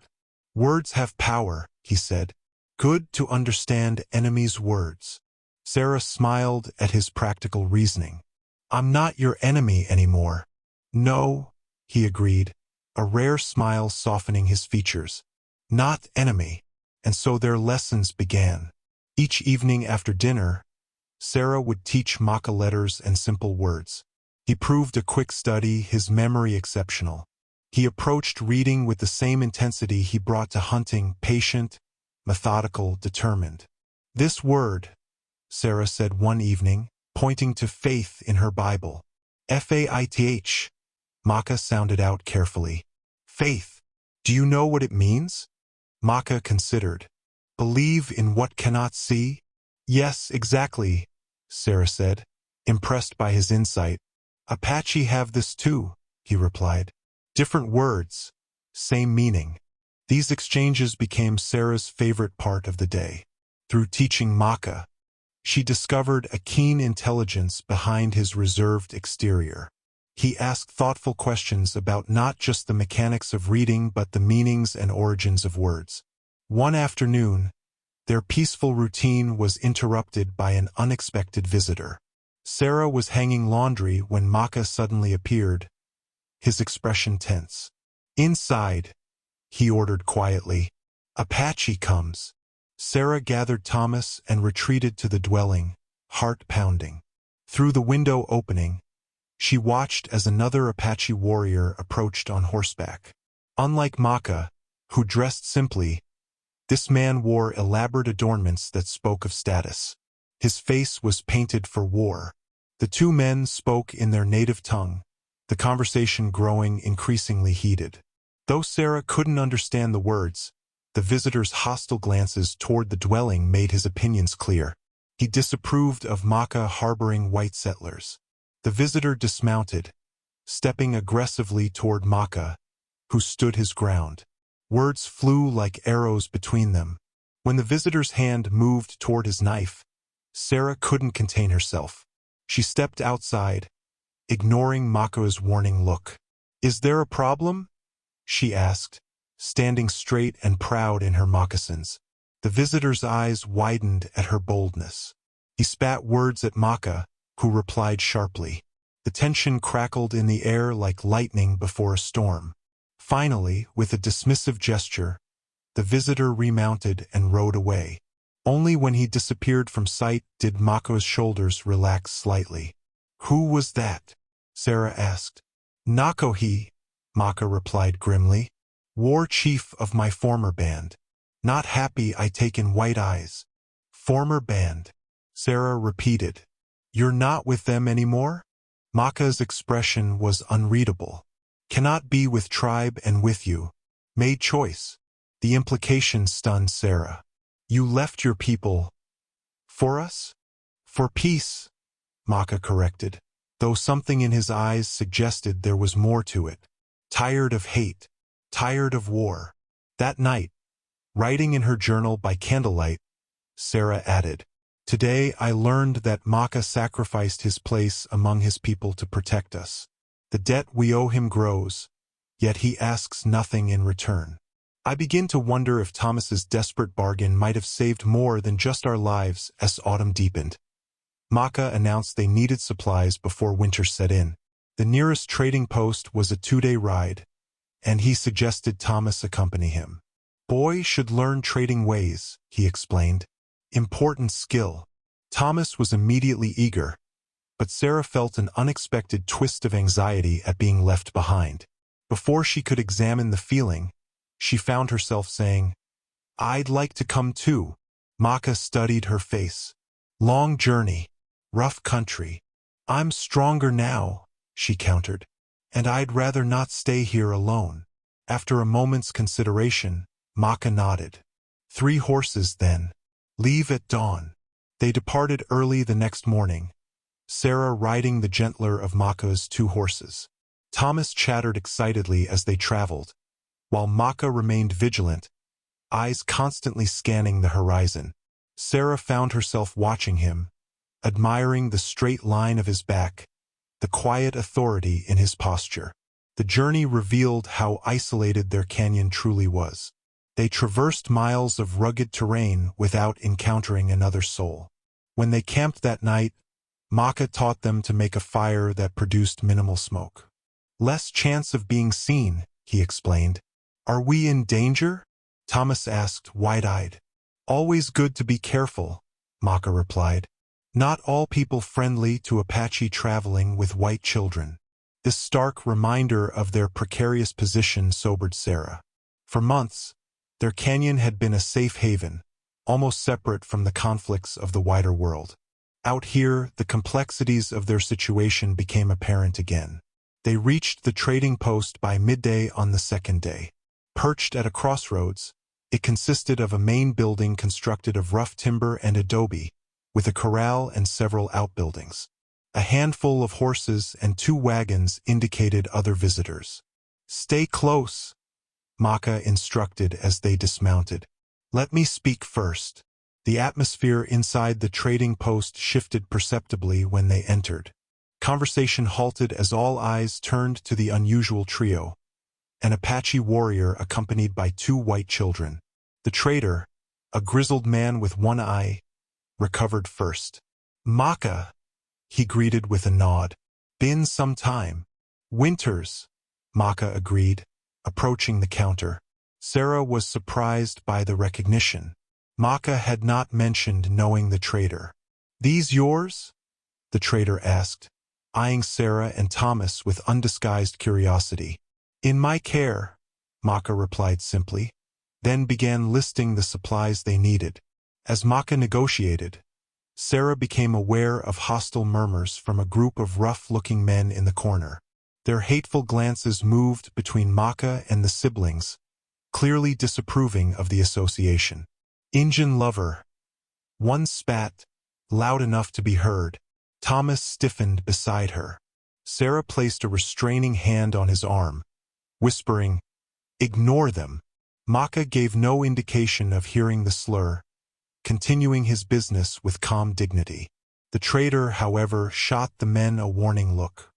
"Words have power," he said. "Good to understand enemies' words." Sarah smiled at his practical reasoning. "I'm not your enemy anymore." "No," he agreed, a rare smile softening his features. "Not enemy." And so their lessons began. Each evening after dinner, Sarah would teach Maka letters and simple words. He proved a quick study, his memory exceptional. He approached reading with the same intensity he brought to hunting, patient, methodical, determined. "This word," Sarah said one evening, pointing to faith in her Bible. "Faith," Maka sounded out carefully. "Faith. Do you know what it means?" Maka considered. "Believe in what cannot see?" "Yes, exactly," Sarah said, impressed by his insight. "Apache have this too," he replied. Different words, same meaning. These exchanges became Sarah's favorite part of the day. Through teaching Maka, she discovered a keen intelligence behind his reserved exterior. He asked thoughtful questions about not just the mechanics of reading but the meanings and origins of words. One afternoon, their peaceful routine was interrupted by an unexpected visitor. Sarah was hanging laundry when Maka suddenly appeared, his expression tense. "Inside," he ordered quietly. "Apache comes." Sarah gathered Thomas and retreated to the dwelling, heart pounding. Through the window opening, she watched as another Apache warrior approached on horseback. Unlike Maka, who dressed simply, this man wore elaborate adornments that spoke of status. His face was painted for war. The two men spoke in their native tongue, the conversation growing increasingly heated. Though Sarah couldn't understand the words, the visitor's hostile glances toward the dwelling made his opinions clear. He disapproved of Maka harboring white settlers. The visitor dismounted, stepping aggressively toward Maka, who stood his ground. Words flew like arrows between them. When the visitor's hand moved toward his knife, Sarah couldn't contain herself. She stepped outside, ignoring Maka's warning look. "Is there a problem?" she asked, standing straight and proud in her moccasins. The visitor's eyes widened at her boldness. He spat words at Maka, who replied sharply. The tension crackled in the air like lightning before a storm. Finally, with a dismissive gesture, the visitor remounted and rode away. Only when he disappeared from sight did Maka's shoulders relax slightly. "Who was that?" Sarah asked. "Nakohi," Maka replied grimly. "War chief of my former band. Not happy I take in white eyes." "Former band," Sarah repeated. "You're not with them anymore?" Maka's expression was unreadable. "Cannot be with tribe and with you. Made choice." The implication stunned Sarah. "You left your people. For us?" "For peace," Maka corrected, though something in his eyes suggested there was more to it. "Tired of hate. Tired of war." That night, writing in her journal by candlelight, Sarah added, "Today I learned that Maka sacrificed his place among his people to protect us. The debt we owe him grows, yet he asks nothing in return. I begin to wonder if Thomas's desperate bargain might have saved more than just our lives." As autumn deepened, Maka announced they needed supplies before winter set in. The nearest trading post was a 2-day ride, and he suggested Thomas accompany him. "Boy should learn trading ways," he explained. "Important skill." Thomas was immediately eager, but Sarah felt an unexpected twist of anxiety at being left behind. Before she could examine the feeling, she found herself saying, "I'd like to come too." Maka studied her face. "Long journey. Rough country. I'm stronger now," she countered. "And I'd rather not stay here alone." After a moment's consideration, Maka nodded. 3 horses, then. Leave at dawn." They departed early the next morning, Sarah riding the gentler of Maka's two horses. Thomas chattered excitedly as they traveled, while Maka remained vigilant, eyes constantly scanning the horizon. Sarah found herself watching him, admiring the straight line of his back, the quiet authority in his posture. The journey revealed how isolated their canyon truly was. They traversed miles of rugged terrain without encountering another soul. When they camped that night, Maka taught them to make a fire that produced minimal smoke. Less chance of being seen, he explained. Are we in danger? Thomas asked, wide-eyed. Always good to be careful, Maka replied. Not all people friendly to Apache traveling with white children. This stark reminder of their precarious position sobered Sarah. For months, their canyon had been a safe haven, almost separate from the conflicts of the wider world. Out here, the complexities of their situation became apparent again. They reached the trading post by midday on the second day. Perched at a crossroads, it consisted of a main building constructed of rough timber and adobe, with a corral and several outbuildings. A handful of horses and 2 wagons indicated other visitors. Stay close, Maka instructed as they dismounted. Let me speak first. The atmosphere inside the trading post shifted perceptibly when they entered. Conversation halted as all eyes turned to the unusual trio, an Apache warrior accompanied by 2 white children. The trader, a grizzled man with one eye, recovered first. Maka, he greeted with a nod. Been some time. Winters, Maka agreed, approaching the counter. Sarah was surprised by the recognition. Maka had not mentioned knowing the trader. These yours? The trader asked, eyeing Sarah and Thomas with undisguised curiosity. In my care, Maka replied simply, then began listing the supplies they needed. As Maka negotiated, Sarah became aware of hostile murmurs from a group of rough-looking men in the corner. Their hateful glances moved between Maka and the siblings, clearly disapproving of the association. Injun lover. One spat, loud enough to be heard. Thomas stiffened beside her. Sarah placed a restraining hand on his arm, whispering, Ignore them. Maka gave no indication of hearing the slur, continuing his business with calm dignity. The trader, however, shot the men a warning look.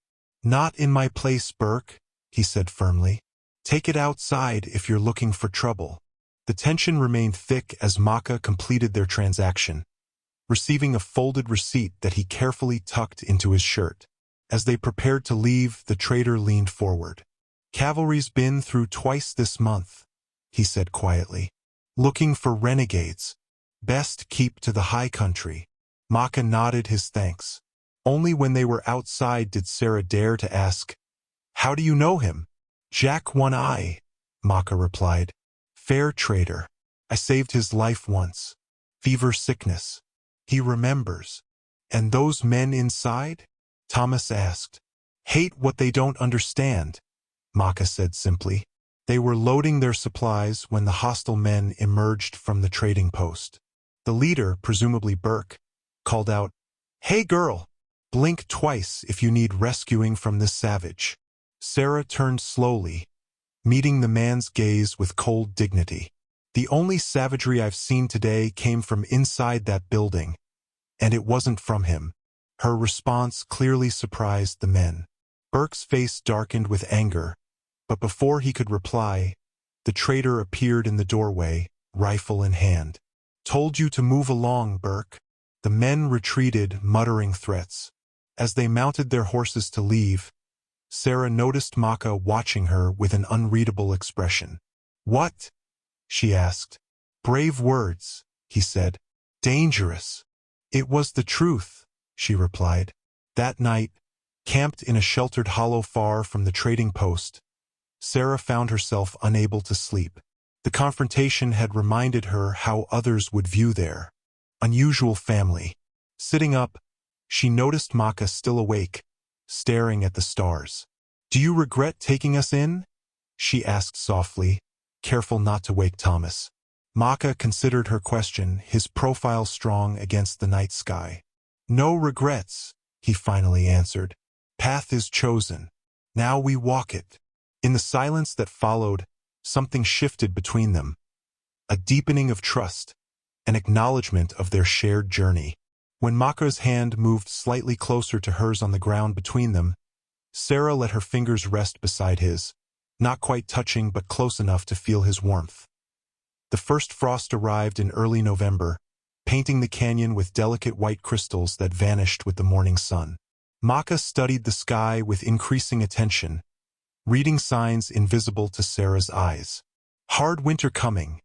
Not in my place, Burke, he said firmly. Take it outside if you're looking for trouble. The tension remained thick as Maka completed their transaction, receiving a folded receipt that he carefully tucked into his shirt. As they prepared to leave, the trader leaned forward. Cavalry's been through twice this month, he said quietly. Looking for renegades. Best keep to the high country. Maka nodded his thanks. Only when they were outside did Sarah dare to ask, How do you know him? Jack One Eye, Maka replied. Fair trader. I saved his life once. Fever sickness. He remembers. And those men inside? Thomas asked. Hate what they don't understand, Maka said simply. They were loading their supplies when the hostile men emerged from the trading post. The leader, presumably Burke, called out, Hey girl, blink twice if you need rescuing from this savage. Sarah turned slowly, meeting the man's gaze with cold dignity. The only savagery I've seen today came from inside that building, and it wasn't from him. Her response clearly surprised the men. Burke's face darkened with anger, but before he could reply, the trader appeared in the doorway, rifle in hand. Told you to move along, Burke. The men retreated, muttering threats. As they mounted their horses to leave, Sarah noticed Maka watching her with an unreadable expression. What? She asked. Brave words, he said. Dangerous. It was the truth, she replied. That night, camped in a sheltered hollow far from the trading post, Sarah found herself unable to sleep. The confrontation had reminded her how others would view their unusual family. Sitting up, she noticed Maka still awake, staring at the stars. Do you regret taking us in? She asked softly, careful not to wake Thomas. Maka considered her question, his profile strong against the night sky. No regrets, he finally answered. Path is chosen. Now we walk it. In the silence that followed, something shifted between them. A deepening of trust, an acknowledgement of their shared journey. When Maka's hand moved slightly closer to hers on the ground between them, Sarah let her fingers rest beside his, not quite touching but close enough to feel his warmth. The first frost arrived in early November, painting the canyon with delicate white crystals that vanished with the morning sun. Maka studied the sky with increasing attention, reading signs invisible to Sarah's eyes. Hard winter coming,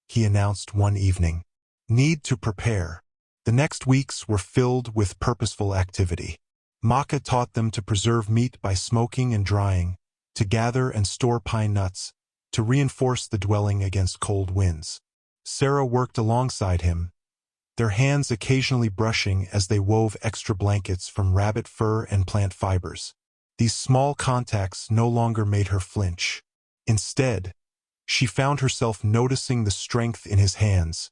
he announced one evening. Need to prepare. The next weeks were filled with purposeful activity. Maka taught them to preserve meat by smoking and drying, to gather and store pine nuts, to reinforce the dwelling against cold winds. Sarah worked alongside him, their hands occasionally brushing as they wove extra blankets from rabbit fur and plant fibers. These small contacts no longer made her flinch. Instead, she found herself noticing the strength in his hands,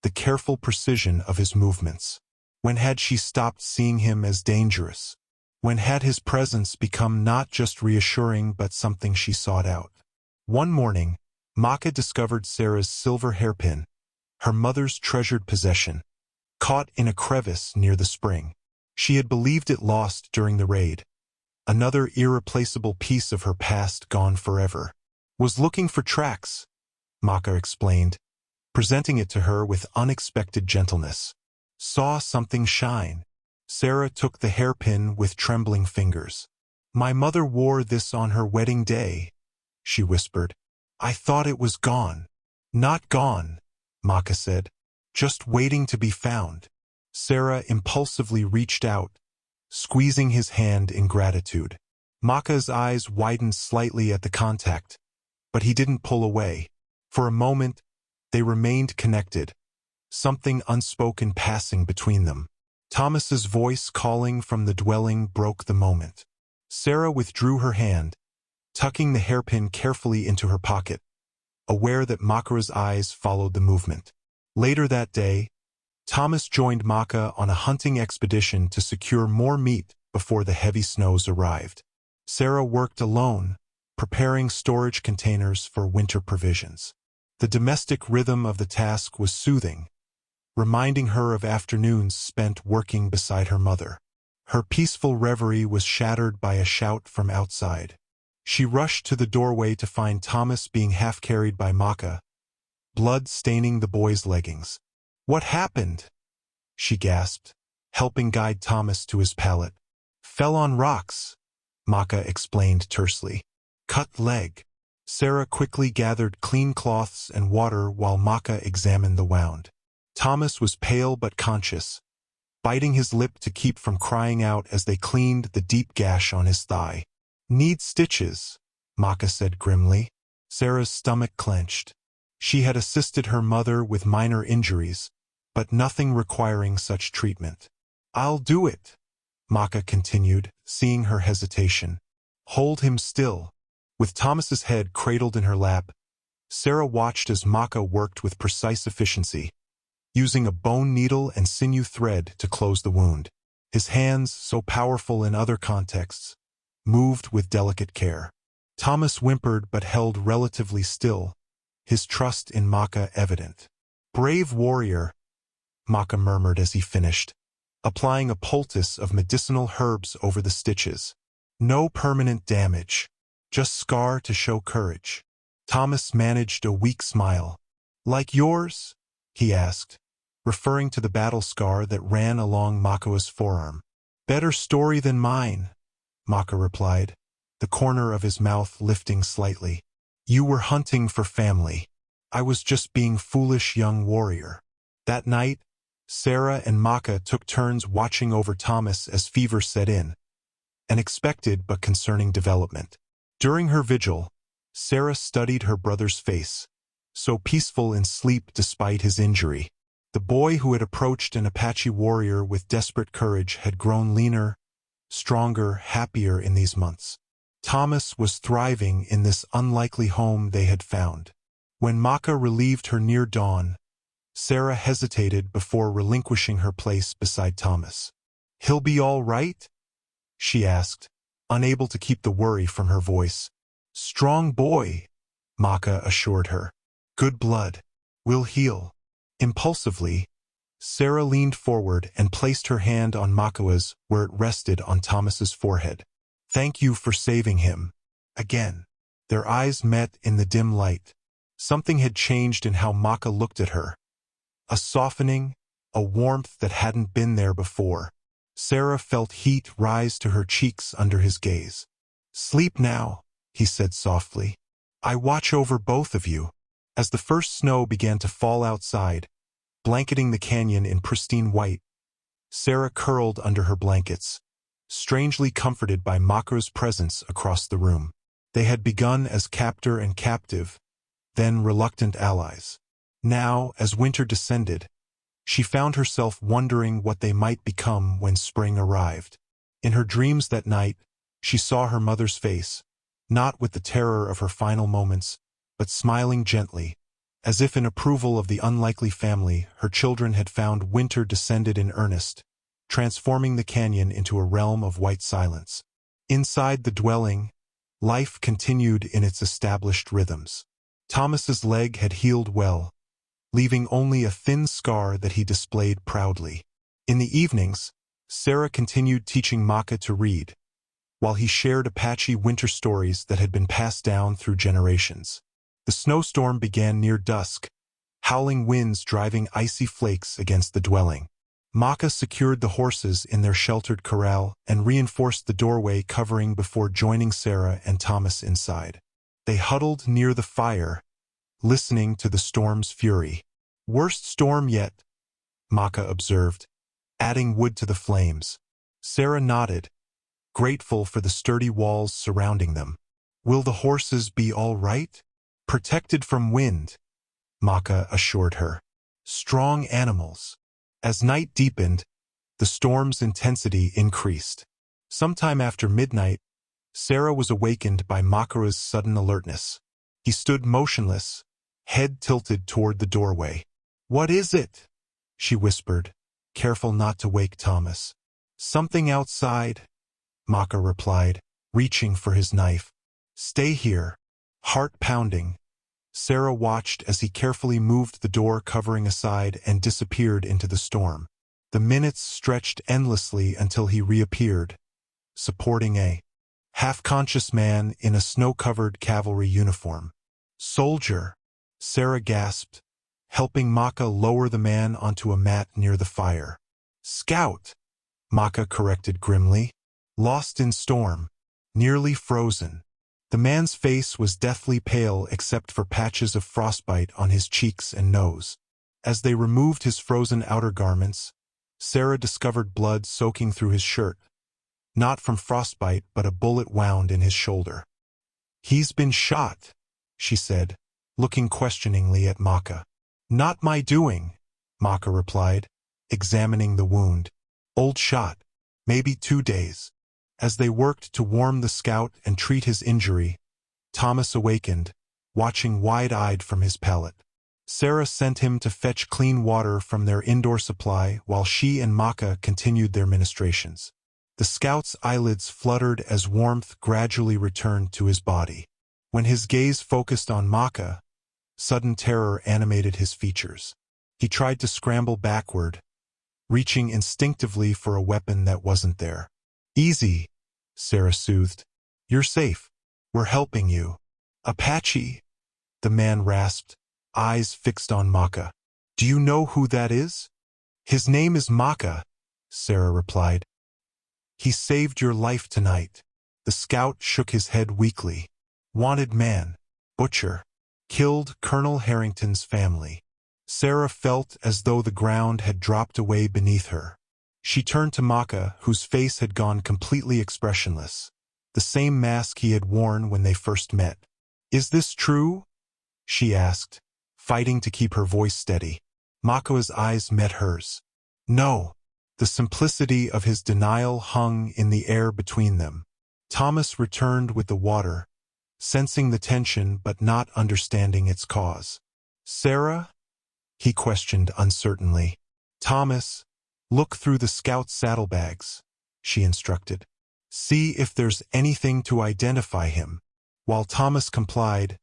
the careful precision of his movements. When had she stopped seeing him as dangerous? When had his presence become not just reassuring but something she sought out? One morning, Maka discovered Sarah's silver hairpin, her mother's treasured possession, caught in a crevice near the spring. She had believed it lost during the raid. Another irreplaceable piece of her past gone forever. Was looking for tracks, Maka explained, presenting it to her with unexpected gentleness. Saw something shine. Sarah took the hairpin with trembling fingers. My mother wore this on her wedding day, she whispered. I thought it was gone. Not gone, Maka said. Just waiting to be found. Sarah impulsively reached out, squeezing his hand in gratitude. Maka's eyes widened slightly at the contact, but he didn't pull away. For a moment, they remained connected, something unspoken passing between them. Thomas's voice calling from the dwelling broke the moment. Sarah withdrew her hand, tucking the hairpin carefully into her pocket, aware that Maka's eyes followed the movement. Later that day, Thomas joined Maka on a hunting expedition to secure more meat before the heavy snows arrived. Sarah worked alone, preparing storage containers for winter provisions. The domestic rhythm of the task was soothing, reminding her of afternoons spent working beside her mother. Her peaceful reverie was shattered by a shout from outside. She rushed to the doorway to find Thomas being half-carried by Maka, blood staining the boy's leggings. What happened? She gasped, helping guide Thomas to his pallet. Fell on rocks, Maka explained tersely. Cut leg. Sarah quickly gathered clean cloths and water while Maka examined the wound. Thomas was pale but conscious, biting his lip to keep from crying out as they cleaned the deep gash on his thigh. Need stitches, Maka said grimly. Sarah's stomach clenched. She had assisted her mother with minor injuries, but nothing requiring such treatment. I'll do it, Maka continued, seeing her hesitation. Hold him still. With Thomas's head cradled in her lap, Sarah watched as Maka worked with precise efficiency, using a bone needle and sinew thread to close the wound. His hands, so powerful in other contexts, moved with delicate care. Thomas whimpered but held relatively still, his trust in Maka evident. Brave warrior, Maka murmured as he finished, applying a poultice of medicinal herbs over the stitches. No permanent damage, just scar to show courage. Thomas managed a weak smile. Like yours? He asked, referring to the battle scar that ran along Maka's forearm. Better story than mine, Maka replied, the corner of his mouth lifting slightly. You were hunting for family. I was just being foolish young warrior. That night, Sarah and Maka took turns watching over Thomas as fever set in, an expected but concerning development. During her vigil, Sarah studied her brother's face, so peaceful in sleep despite his injury. The boy who had approached an Apache warrior with desperate courage had grown leaner, stronger, happier in these months. Thomas was thriving in this unlikely home they had found. When Maka relieved her near dawn, Sarah hesitated before relinquishing her place beside Thomas. He'll be all right? She asked, unable to keep the worry from her voice. Strong boy, Maka assured her. Good blood. We'll heal. Impulsively, Sarah leaned forward and placed her hand on Maka's where it rested on Thomas's forehead. Thank you for saving him. Again. Their eyes met in the dim light. Something had changed in how Maka looked at her. A softening, a warmth that hadn't been there before. Sarah felt heat rise to her cheeks under his gaze. Sleep now, he said softly. I watch over both of you. As the first snow began to fall outside, blanketing the canyon in pristine white, Sarah curled under her blankets, strangely comforted by Maka's presence across the room. They had begun as captor and captive, then reluctant allies. Now, as winter descended, she found herself wondering what they might become when spring arrived. In her dreams that night, she saw her mother's face, not with the terror of her final moments, but smiling gently, as if in approval of the unlikely family her children had found. Winter descended in earnest, transforming the canyon into a realm of white silence. Inside the dwelling, life continued in its established rhythms. Thomas's leg had healed well, leaving only a thin scar that he displayed proudly. In the evenings, Sarah continued teaching Maka to read, while he shared Apache winter stories that had been passed down through generations. The snowstorm began near dusk, howling winds driving icy flakes against the dwelling. Maka secured the horses in their sheltered corral and reinforced the doorway covering before joining Sarah and Thomas inside. They huddled near the fire, listening to the storm's fury. Worst storm yet, Maka observed, adding wood to the flames. Sarah nodded, grateful for the sturdy walls surrounding them. Will the horses be all right? Protected from wind, Maka assured her. Strong animals. As night deepened, the storm's intensity increased. Sometime after midnight, Sarah was awakened by Maka's sudden alertness. He stood motionless, head tilted toward the doorway. What is it? She whispered, careful not to wake Thomas. Something outside, Maka replied, reaching for his knife. Stay here. Heart pounding, Sarah watched as he carefully moved the door covering aside and disappeared into the storm. The minutes stretched endlessly until he reappeared, supporting a half-conscious man in a snow-covered cavalry uniform. Soldier, Sarah gasped, helping Maka lower the man onto a mat near the fire. Scout, Maka corrected grimly. Lost in storm, nearly frozen. The man's face was deathly pale except for patches of frostbite on his cheeks and nose. As they removed his frozen outer garments, Sarah discovered blood soaking through his shirt, not from frostbite but a bullet wound in his shoulder. He's been shot, she said, looking questioningly at Maka. Not my doing, Maka replied, examining the wound. Old shot, maybe 2 days. As they worked to warm the scout and treat his injury, Thomas awakened, watching wide-eyed from his pallet. Sarah sent him to fetch clean water from their indoor supply while she and Maka continued their ministrations. The scout's eyelids fluttered as warmth gradually returned to his body. When his gaze focused on Maka, sudden terror animated his features. He tried to scramble backward, reaching instinctively for a weapon that wasn't there. Easy, Sarah soothed. You're safe. We're helping you. Apache, the man rasped, eyes fixed on Maka. Do you know who that is? His name is Maka, Sarah replied. He saved your life tonight. The scout shook his head weakly. Wanted man, butcher, killed Colonel Harrington's family. Sarah felt as though the ground had dropped away beneath her. She turned to Maka, whose face had gone completely expressionless, the same mask he had worn when they first met. Is this true? She asked, fighting to keep her voice steady. Maka's eyes met hers. No. The simplicity of his denial hung in the air between them. Thomas returned with the water, sensing the tension but not understanding its cause. Sarah? He questioned uncertainly. Thomas, Look through the scout's saddlebags, she instructed. See if there's anything to identify him. While Thomas complied,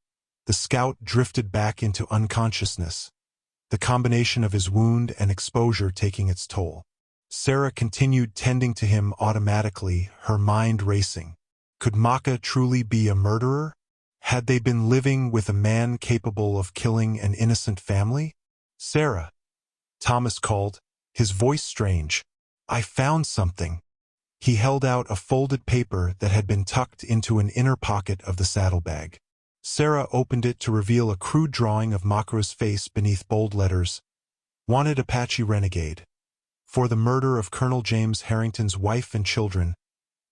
the scout drifted back into unconsciousness, the combination of his wound and exposure taking its toll. Sarah continued tending to him automatically, her mind racing. Could Maka truly be a murderer? Had they been living with a man capable of killing an innocent family? Sarah, Thomas called, his voice strange. I found something. He held out a folded paper that had been tucked into an inner pocket of the saddlebag. Sarah opened it to reveal a crude drawing of Maka's face beneath bold letters. Wanted Apache renegade. For the murder of Colonel James Harrington's wife and children,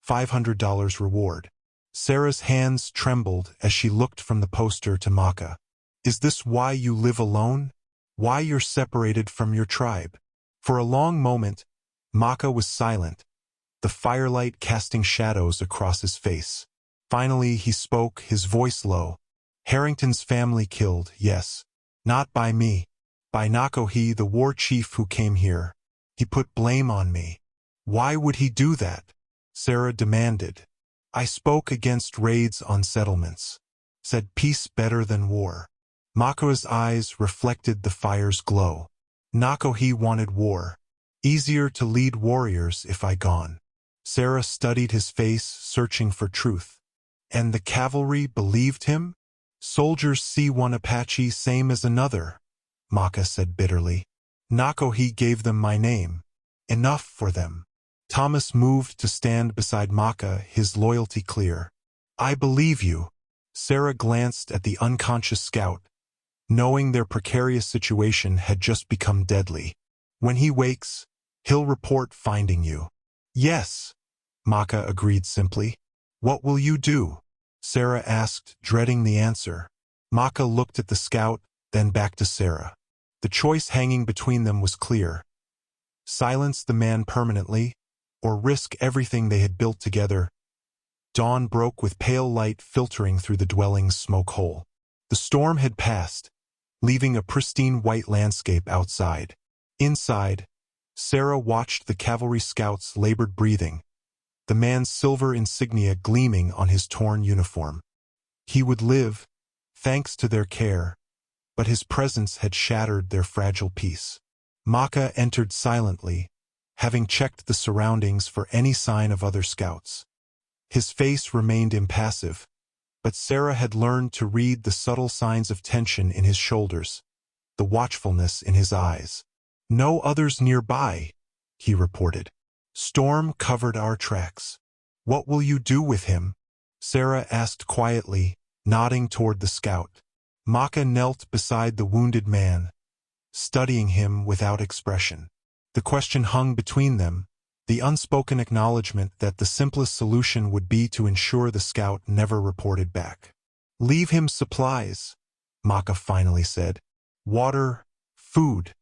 $500 reward. Sarah's hands trembled as she looked from the poster to Maka. Is this why you live alone? Why you're separated from your tribe? For a long moment, Maka was silent, the firelight casting shadows across his face. Finally, he spoke, his voice low. Harrington's family killed, yes. Not by me. By Nakohi, the war chief who came here. He put blame on me. Why would he do that? Sarah demanded. I spoke against raids on settlements. Said peace better than war. Maka's eyes reflected the fire's glow. Nakohi wanted war. Easier to lead warriors if I gone. Sarah studied his face, searching for truth. And the cavalry believed him? Soldiers see one Apache same as another, Maka said bitterly. Nakohi gave them my name. Enough for them. Thomas moved to stand beside Maka, his loyalty clear. I believe you. Sarah glanced at the unconscious scout, knowing their precarious situation had just become deadly. When he wakes, he'll report finding you. Yes, Maka agreed simply. What will you do? Sarah asked, dreading the answer. Maka looked at the scout, then back to Sarah. The choice hanging between them was clear. Silence the man permanently, or risk everything they had built together. Dawn broke with pale light filtering through the dwelling's smoke hole. The storm had passed, leaving a pristine white landscape outside. Inside, Sarah watched the cavalry scout's labored breathing, the man's silver insignia gleaming on his torn uniform. He would live, thanks to their care, but his presence had shattered their fragile peace. Maka entered silently, having checked the surroundings for any sign of other scouts. His face remained impassive, but Sarah had learned to read the subtle signs of tension in his shoulders, the watchfulness in his eyes. No others nearby, he reported. Storm covered our tracks. What will you do with him? Sarah asked quietly, nodding toward the scout. Maka knelt beside the wounded man, studying him without expression. The question hung between them, the unspoken acknowledgement that the simplest solution would be to ensure the scout never reported back. Leave him supplies, Maka finally said. Water, food,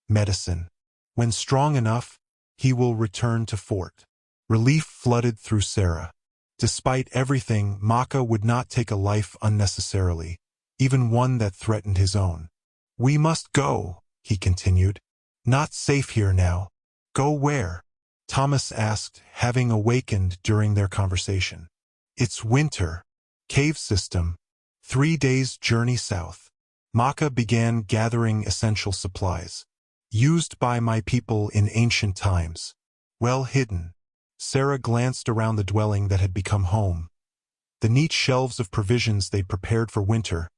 medicine. When strong enough, he will return to fort. Relief flooded through Sarah. Despite everything, Maka would not take a life unnecessarily, even one that threatened his own. We must go, he continued. Not safe here now. Go where? Thomas asked, having awakened during their conversation. It's winter. Cave system. 3 days' journey south. Maka began gathering essential supplies. Used by my people in ancient times. Well hidden. Sarah glanced around the dwelling that had become home. The neat shelves of provisions they'd prepared for winter,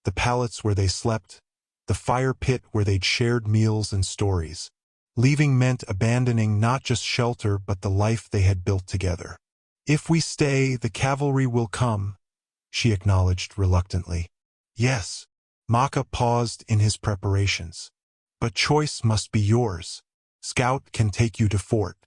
the pallets where they slept, the fire pit where they'd shared meals and stories. Leaving meant abandoning not just shelter but the life they had built together. If we stay, the cavalry will come, she acknowledged reluctantly. Yes. Maka paused in his preparations. But choice must be yours. Scout can take you to fort.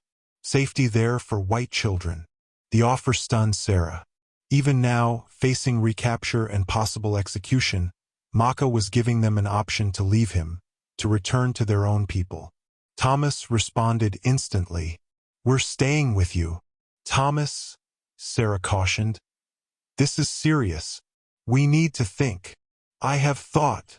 Safety there for white children. The offer stunned Sarah. Even now, facing recapture and possible execution, Maka was giving them an option to leave him, to return to their own people. Thomas responded instantly. We're staying with you. Thomas, Sarah cautioned. This is serious. We need to think. I have thought.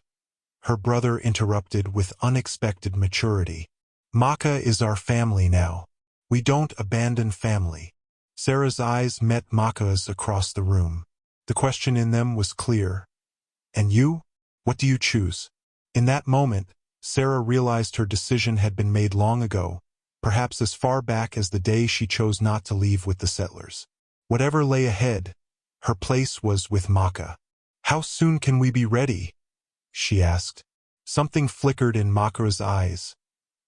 Her brother interrupted with unexpected maturity. Maka is our family now. We don't abandon family. Sarah's eyes met Maka's across the room. The question in them was clear. And you? What do you choose? In that moment, Sarah realized her decision had been made long ago, perhaps as far back as the day she chose not to leave with the settlers. Whatever lay ahead, her place was with Maka. How soon can we be ready? She asked. Something flickered in Maka's eyes.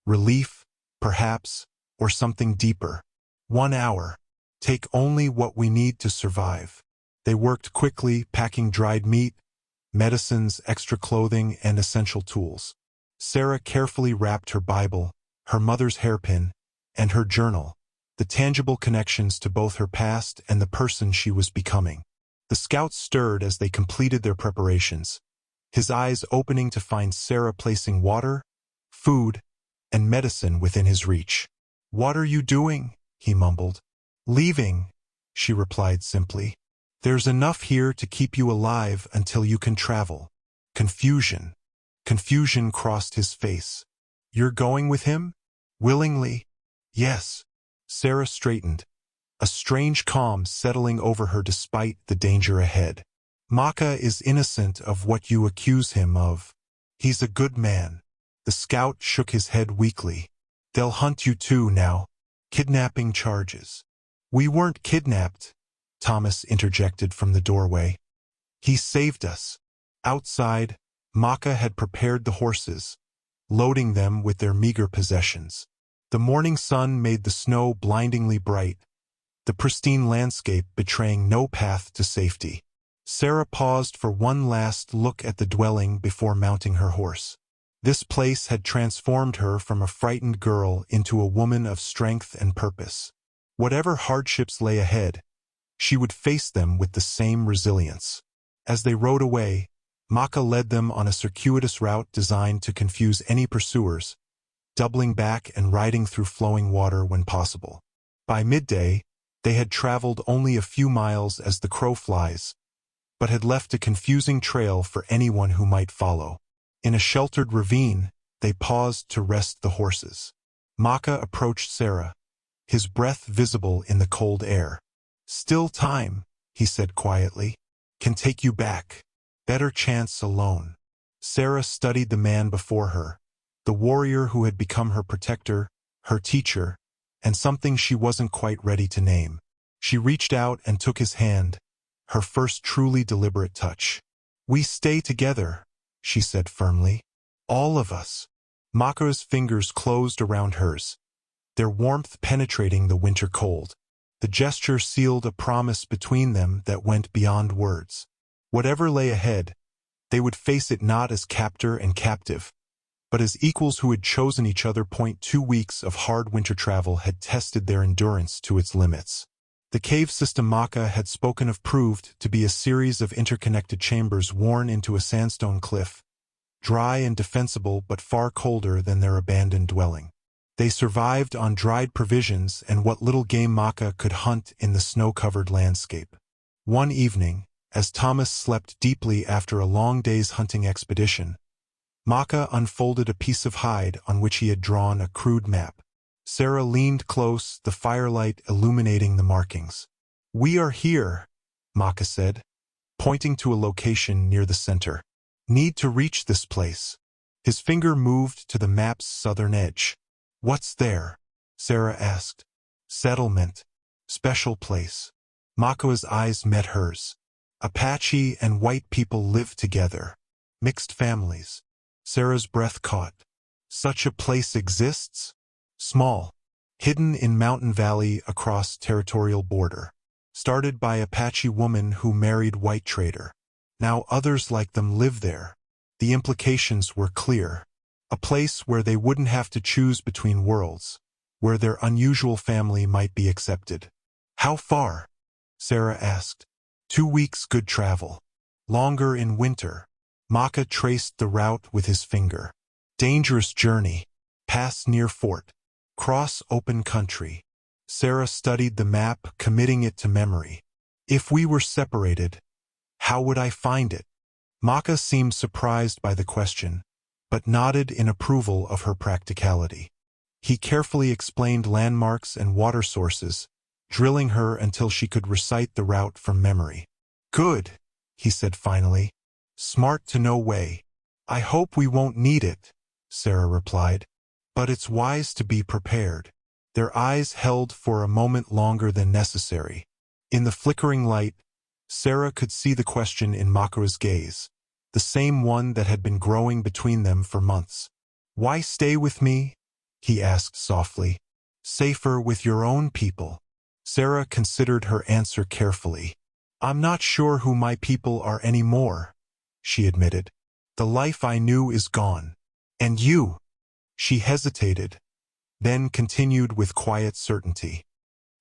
Relief, perhaps, or something deeper. 1 hour. Take only what we need to survive. They worked quickly, packing dried meat, medicines, extra clothing, and essential tools. Sarah carefully wrapped her Bible, her mother's hairpin, and her journal, the tangible connections to both her past and the person she was becoming. The scouts stirred as they completed their preparations, his eyes opening to find Sarah placing water, food, and medicine within his reach. "What are you doing?" he mumbled. "Leaving," she replied simply. "There's enough here to keep you alive until you can travel." Confusion. Confusion crossed his face. "You're going with him?" "Willingly." "Yes." Sarah straightened, a strange calm settling over her despite the danger ahead. "Maka is innocent of what you accuse him of. He's a good man." The scout shook his head weakly. "They'll hunt you too now. Kidnapping charges." "We weren't kidnapped," Thomas interjected from the doorway. "He saved us." Outside, Maka had prepared the horses, loading them with their meager possessions. The morning sun made the snow blindingly bright, the pristine landscape betraying no path to safety. Sarah paused for one last look at the dwelling before mounting her horse. This place had transformed her from a frightened girl into a woman of strength and purpose. Whatever hardships lay ahead, she would face them with the same resilience. As they rode away, Maka led them on a circuitous route designed to confuse any pursuers, doubling back and riding through flowing water when possible. By midday, they had traveled only a few miles as the crow flies, but had left a confusing trail for anyone who might follow. In a sheltered ravine, they paused to rest the horses. Maka approached Sarah, his breath visible in the cold air. "Still time," he said quietly. "Can take you back. Better chance alone." Sarah studied the man before her, the warrior who had become her protector, her teacher, and something she wasn't quite ready to name. She reached out and took his hand, her first truly deliberate touch. "We stay together," she said firmly. "All of us." Maka's fingers closed around hers, their warmth penetrating the winter cold. The gesture sealed a promise between them that went beyond words. Whatever lay ahead, they would face it not as captor and captive, but as equals who had chosen each other. 2 weeks of hard winter travel had tested their endurance to its limits. The cave system Maka had spoken of proved to be a series of interconnected chambers worn into a sandstone cliff, dry and defensible but far colder than their abandoned dwelling. They survived on dried provisions and what little game Maka could hunt in the snow-covered landscape. One evening, as Thomas slept deeply after a long day's hunting expedition, Maka unfolded a piece of hide on which he had drawn a crude map. Sarah leaned close, the firelight illuminating the markings. "We are here," Maka said, pointing to a location near the center. "Need to reach this place." His finger moved to the map's southern edge. "What's there?" Sarah asked. "Settlement. Special place." Maka's eyes met hers. "Apache and white people live together. Mixed families." Sarah's breath caught. "Such a place exists?" "Small. Hidden in mountain valley across territorial border. Started by Apache woman who married white trader. Now others like them live there." The implications were clear. A place where they wouldn't have to choose between worlds, where their unusual family might be accepted. "How far?" Sarah asked. 2 weeks good travel. Longer in winter." Maka traced the route with his finger. "Dangerous journey. Pass near fort. Cross open country." Sarah studied the map, committing it to memory. "If we were separated, how would I find it?" Maka seemed surprised by the question, but nodded in approval of her practicality. He carefully explained landmarks and water sources, drilling her until she could recite the route from memory. "Good," he said finally. "Smart to know way. I hope we won't need it," Sarah replied. "But it's wise to be prepared." Their eyes held for a moment longer than necessary. In the flickering light, Sarah could see the question in Maka's gaze, the same one that had been growing between them for months. "Why stay with me?" he asked softly. "Safer with your own people." Sarah considered her answer carefully. "I'm not sure who my people are anymore," she admitted. "The life I knew is gone. And you?" She hesitated, then continued with quiet certainty.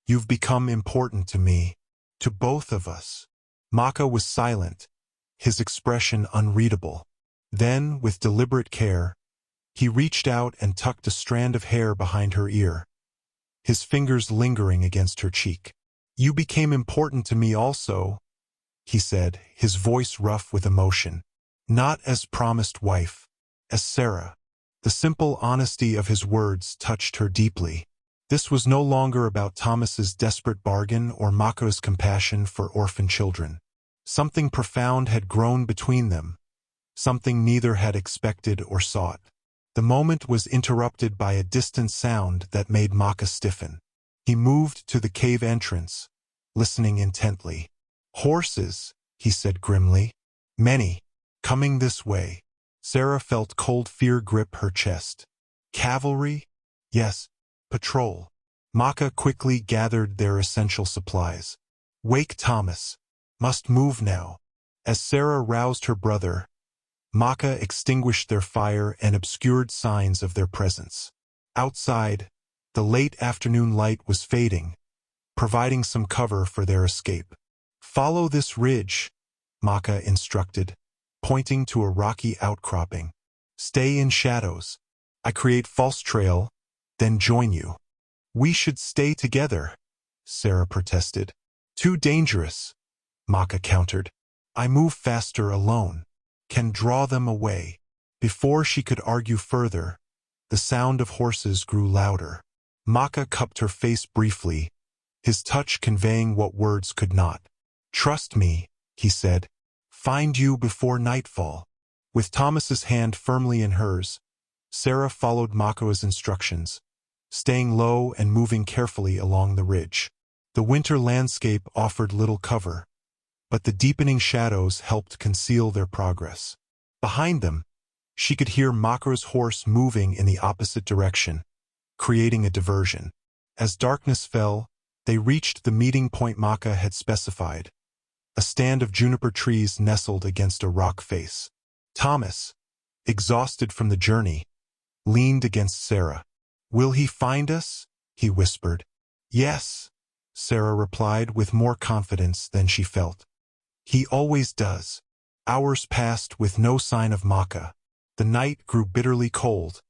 "You've become important to me, to both of us." Maka was silent, his expression unreadable. Then, with deliberate care, he reached out and tucked a strand of hair behind her ear, his fingers lingering against her cheek. "You became important to me also," he said, his voice rough with emotion. "Not as promised wife, as Sarah." The simple honesty of his words touched her deeply. This was no longer about Thomas's desperate bargain or Maka's compassion for orphan children. Something profound had grown between them, something neither had expected or sought. The moment was interrupted by a distant sound that made Maka stiffen. He moved to the cave entrance, listening intently. "Horses," he said grimly. "Many. Coming this way." Sarah felt cold fear grip her chest. "Cavalry?" "Yes. Patrol." Maka quickly gathered their essential supplies. "Wake Thomas. Must move now." As Sarah roused her brother, Maka extinguished their fire and obscured signs of their presence. Outside, the late afternoon light was fading, providing some cover for their escape. "Follow this ridge," Maka instructed, pointing to a rocky outcropping. "Stay in shadows. I create false trail, then join you." "We should stay together," Sarah protested. "Too dangerous," Maka countered. "I move faster alone. Can draw them away." Before she could argue further, the sound of horses grew louder. Maka cupped her face briefly, his touch conveying what words could not. "Trust me," he said. "Find you before nightfall." With Thomas's hand firmly in hers, Sarah followed Maka's instructions, staying low and moving carefully along the ridge. The winter landscape offered little cover, but the deepening shadows helped conceal their progress. Behind them, she could hear Maka's horse moving in the opposite direction, creating a diversion. As darkness fell, they reached the meeting point Maka had specified, a stand of juniper trees nestled against a rock face. Thomas, exhausted from the journey, leaned against Sarah. "Will he find us?" he whispered. "Yes," Sarah replied with more confidence than she felt. "He always does." Hours passed with no sign of Maka. The night grew bitterly cold,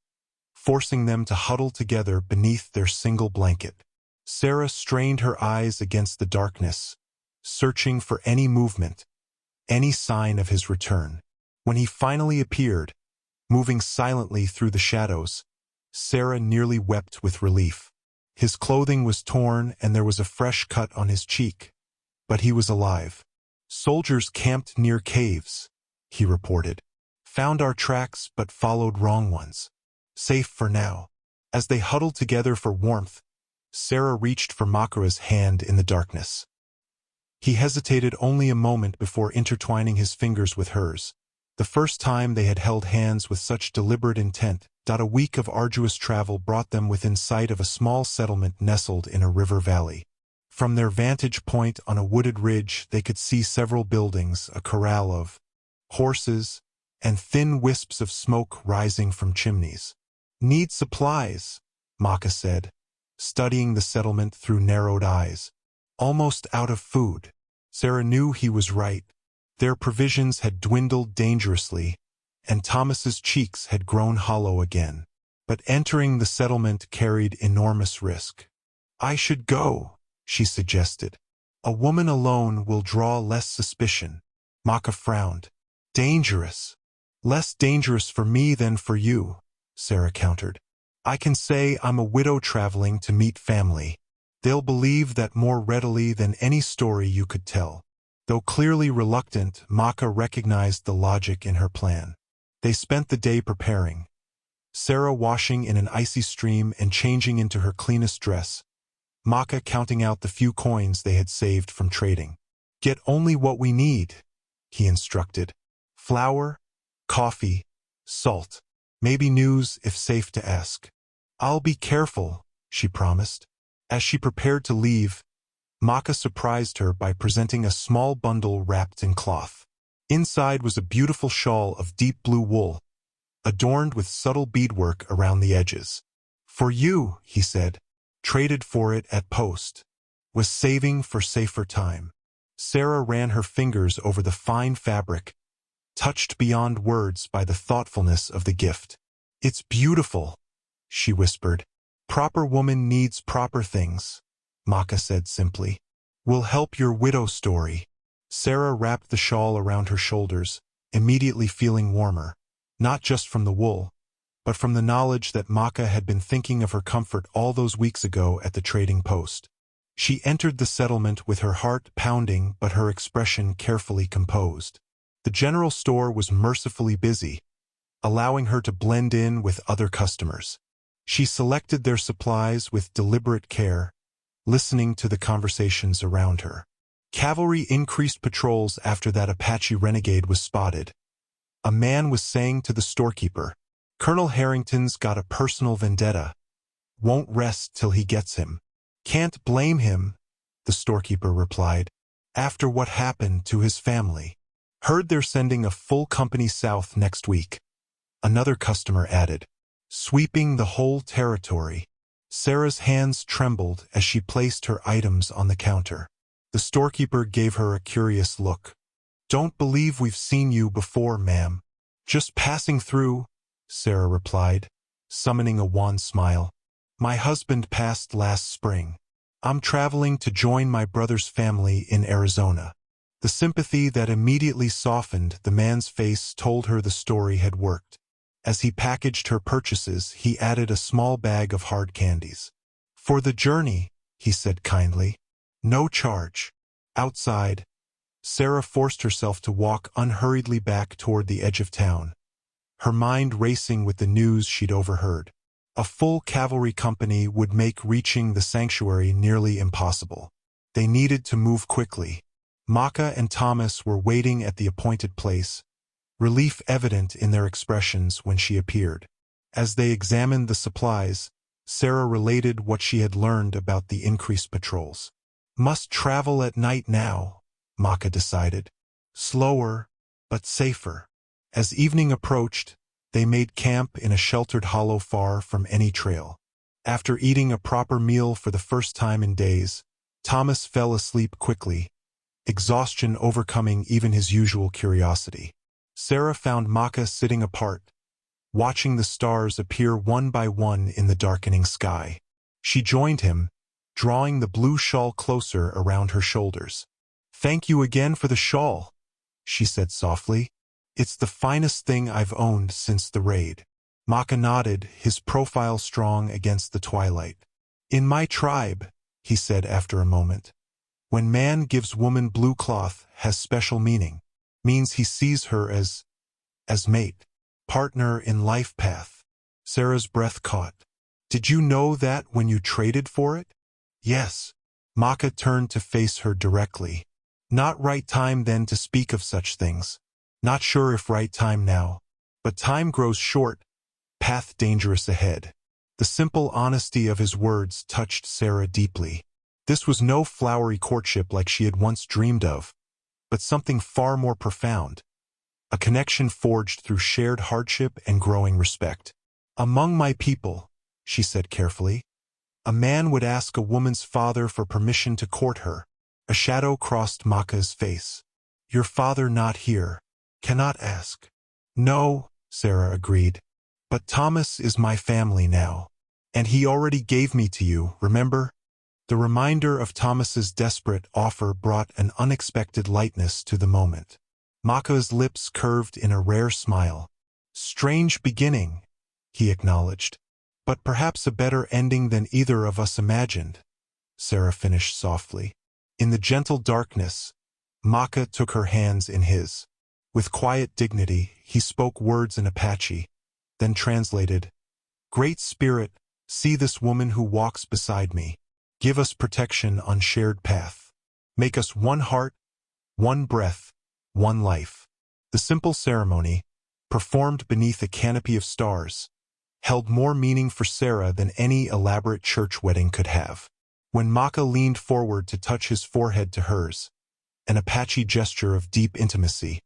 forcing them to huddle together beneath their single blanket. Sarah strained her eyes against the darkness, searching for any movement, any sign of his return. When he finally appeared, moving silently through the shadows, Sarah nearly wept with relief. His clothing was torn and there was a fresh cut on his cheek, but he was alive. "Soldiers camped near caves," he reported. "Found our tracks but followed wrong ones. Safe for now." As they huddled together for warmth, Sarah reached for Maka's hand in the darkness. He hesitated only a moment before intertwining his fingers with hers, the first time they had held hands with such deliberate intent. A week of arduous travel brought them within sight of a small settlement nestled in a river valley. From their vantage point on a wooded ridge, they could see several buildings, a corral of horses, and thin wisps of smoke rising from chimneys. "Need supplies," Maka said, studying the settlement through narrowed eyes. "Almost out of food." Sarah knew he was right. Their provisions had dwindled dangerously, and Thomas's cheeks had grown hollow again. But entering the settlement carried enormous risk. "I should go," she suggested. "A woman alone will draw less suspicion." Maka frowned. "Dangerous." "Less dangerous for me than for you," Sarah countered. I can say I'm a widow traveling to meet family. They'll believe that more readily than any story you could tell. Though clearly reluctant, Maka recognized the logic in her plan. They spent the day preparing. Sarah washing in an icy stream and changing into her cleanest dress. Maka counting out the few coins they had saved from trading. Get only what we need, he instructed. Flour, coffee, salt. Maybe news if safe to ask. I'll be careful, she promised. As she prepared to leave, Maka surprised her by presenting a small bundle wrapped in cloth. Inside was a beautiful shawl of deep blue wool, adorned with subtle beadwork around the edges. For you, he said, traded for it at post. Was saving for safer time. Sarah ran her fingers over the fine fabric, touched beyond words by the thoughtfulness of the gift. It's beautiful, she whispered. Proper woman needs proper things, Maka said simply. We'll help your widow story. Sarah wrapped the shawl around her shoulders, immediately feeling warmer, not just from the wool, but from the knowledge that Maka had been thinking of her comfort all those weeks ago at the trading post. She entered the settlement with her heart pounding but her expression carefully composed. The general store was mercifully busy, allowing her to blend in with other customers. She selected their supplies with deliberate care, listening to the conversations around her. Cavalry increased patrols after that Apache renegade was spotted. A man was saying to the storekeeper, Colonel Harrington's got a personal vendetta. Won't rest till he gets him. Can't blame him, the storekeeper replied, after what happened to his family. Heard they're sending a full company south next week. Another customer added, sweeping the whole territory. Sarah's hands trembled as she placed her items on the counter. The storekeeper gave her a curious look. Don't believe we've seen you before, ma'am. Just passing through, Sarah replied, summoning a wan smile. My husband passed last spring. I'm traveling to join my brother's family in Arizona. The sympathy that immediately softened the man's face told her the story had worked. As he packaged her purchases, he added a small bag of hard candies. For the journey, he said kindly. No charge. Outside, Sarah forced herself to walk unhurriedly back toward the edge of town, her mind racing with the news she'd overheard. A full cavalry company would make reaching the sanctuary nearly impossible. They needed to move quickly. Maka and Thomas were waiting at the appointed place, relief evident in their expressions when she appeared. As they examined the supplies, Sarah related what she had learned about the increased patrols. Must travel at night now, Maka decided. Slower, but safer. As evening approached, they made camp in a sheltered hollow far from any trail. After eating a proper meal for the first time in days, Thomas fell asleep quickly, exhaustion overcoming even his usual curiosity. Sarah found Maka sitting apart, watching the stars appear one by one in the darkening sky. She joined him, drawing the blue shawl closer around her shoulders. Thank you again for the shawl, she said softly. It's the finest thing I've owned since the raid. Maka nodded, his profile strong against the twilight. In my tribe, he said after a moment, when man gives woman blue cloth has special meaning. Means he sees her as mate, partner in life path. Sarah's breath caught. Did you know that when you traded for it? Yes. Maka turned to face her directly. Not right time then to speak of such things. Not sure if right time now. But time grows short, path dangerous ahead. The simple honesty of his words touched Sarah deeply. This was no flowery courtship like she had once dreamed of, but something far more profound. A connection forged through shared hardship and growing respect. Among my people, she said carefully, a man would ask a woman's father for permission to court her. A shadow crossed Maka's face. Your father not here. Cannot ask. No, Sarah agreed. But Thomas is my family now. And he already gave me to you, remember? The reminder of Thomas's desperate offer brought an unexpected lightness to the moment. Maka's lips curved in a rare smile. Strange beginning, he acknowledged. But perhaps a better ending than either of us imagined, Sarah finished softly. In the gentle darkness, Maka took her hands in his. With quiet dignity, he spoke words in Apache, then translated, "Great Spirit, see this woman who walks beside me. Give us protection on shared path. Make us one heart, one breath, one life." The simple ceremony, performed beneath a canopy of stars, held more meaning for Sarah than any elaborate church wedding could have. When Maka leaned forward to touch his forehead to hers, an Apache gesture of deep intimacy,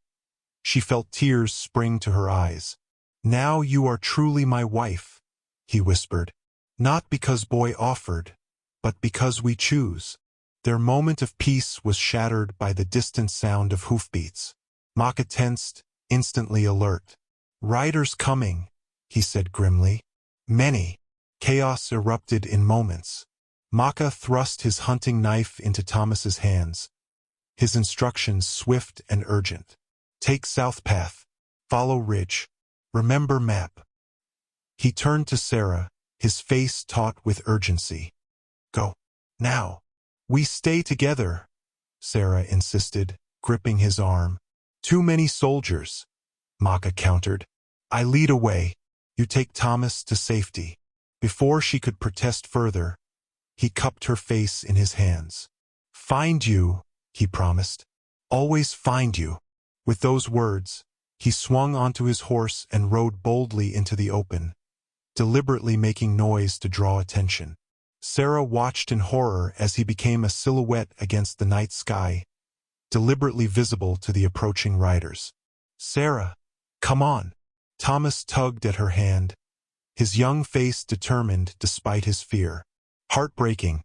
she felt tears spring to her eyes. "Now you are truly my wife," he whispered. "Not because boy offered, but because we choose." Their moment of peace was shattered by the distant sound of hoofbeats. Maka tensed, instantly alert. "Riders coming," he said grimly. "Many." Chaos erupted in moments. Maka thrust his hunting knife into Thomas's hands, his instructions swift and urgent. "Take south path. Follow ridge. Remember map." He turned to Sarah, his face taut with urgency. "Go. Now." "We stay together," Sarah insisted, gripping his arm. "Too many soldiers," Maka countered. "I lead away. You take Thomas to safety." Before she could protest further, he cupped her face in his hands. "Find you," he promised. "Always find you." With those words, he swung onto his horse and rode boldly into the open, deliberately making noise to draw attention. Sarah watched in horror as he became a silhouette against the night sky, deliberately visible to the approaching riders. "Sarah, come on." Thomas tugged at her hand, his young face determined despite his fear. Heartbreaking,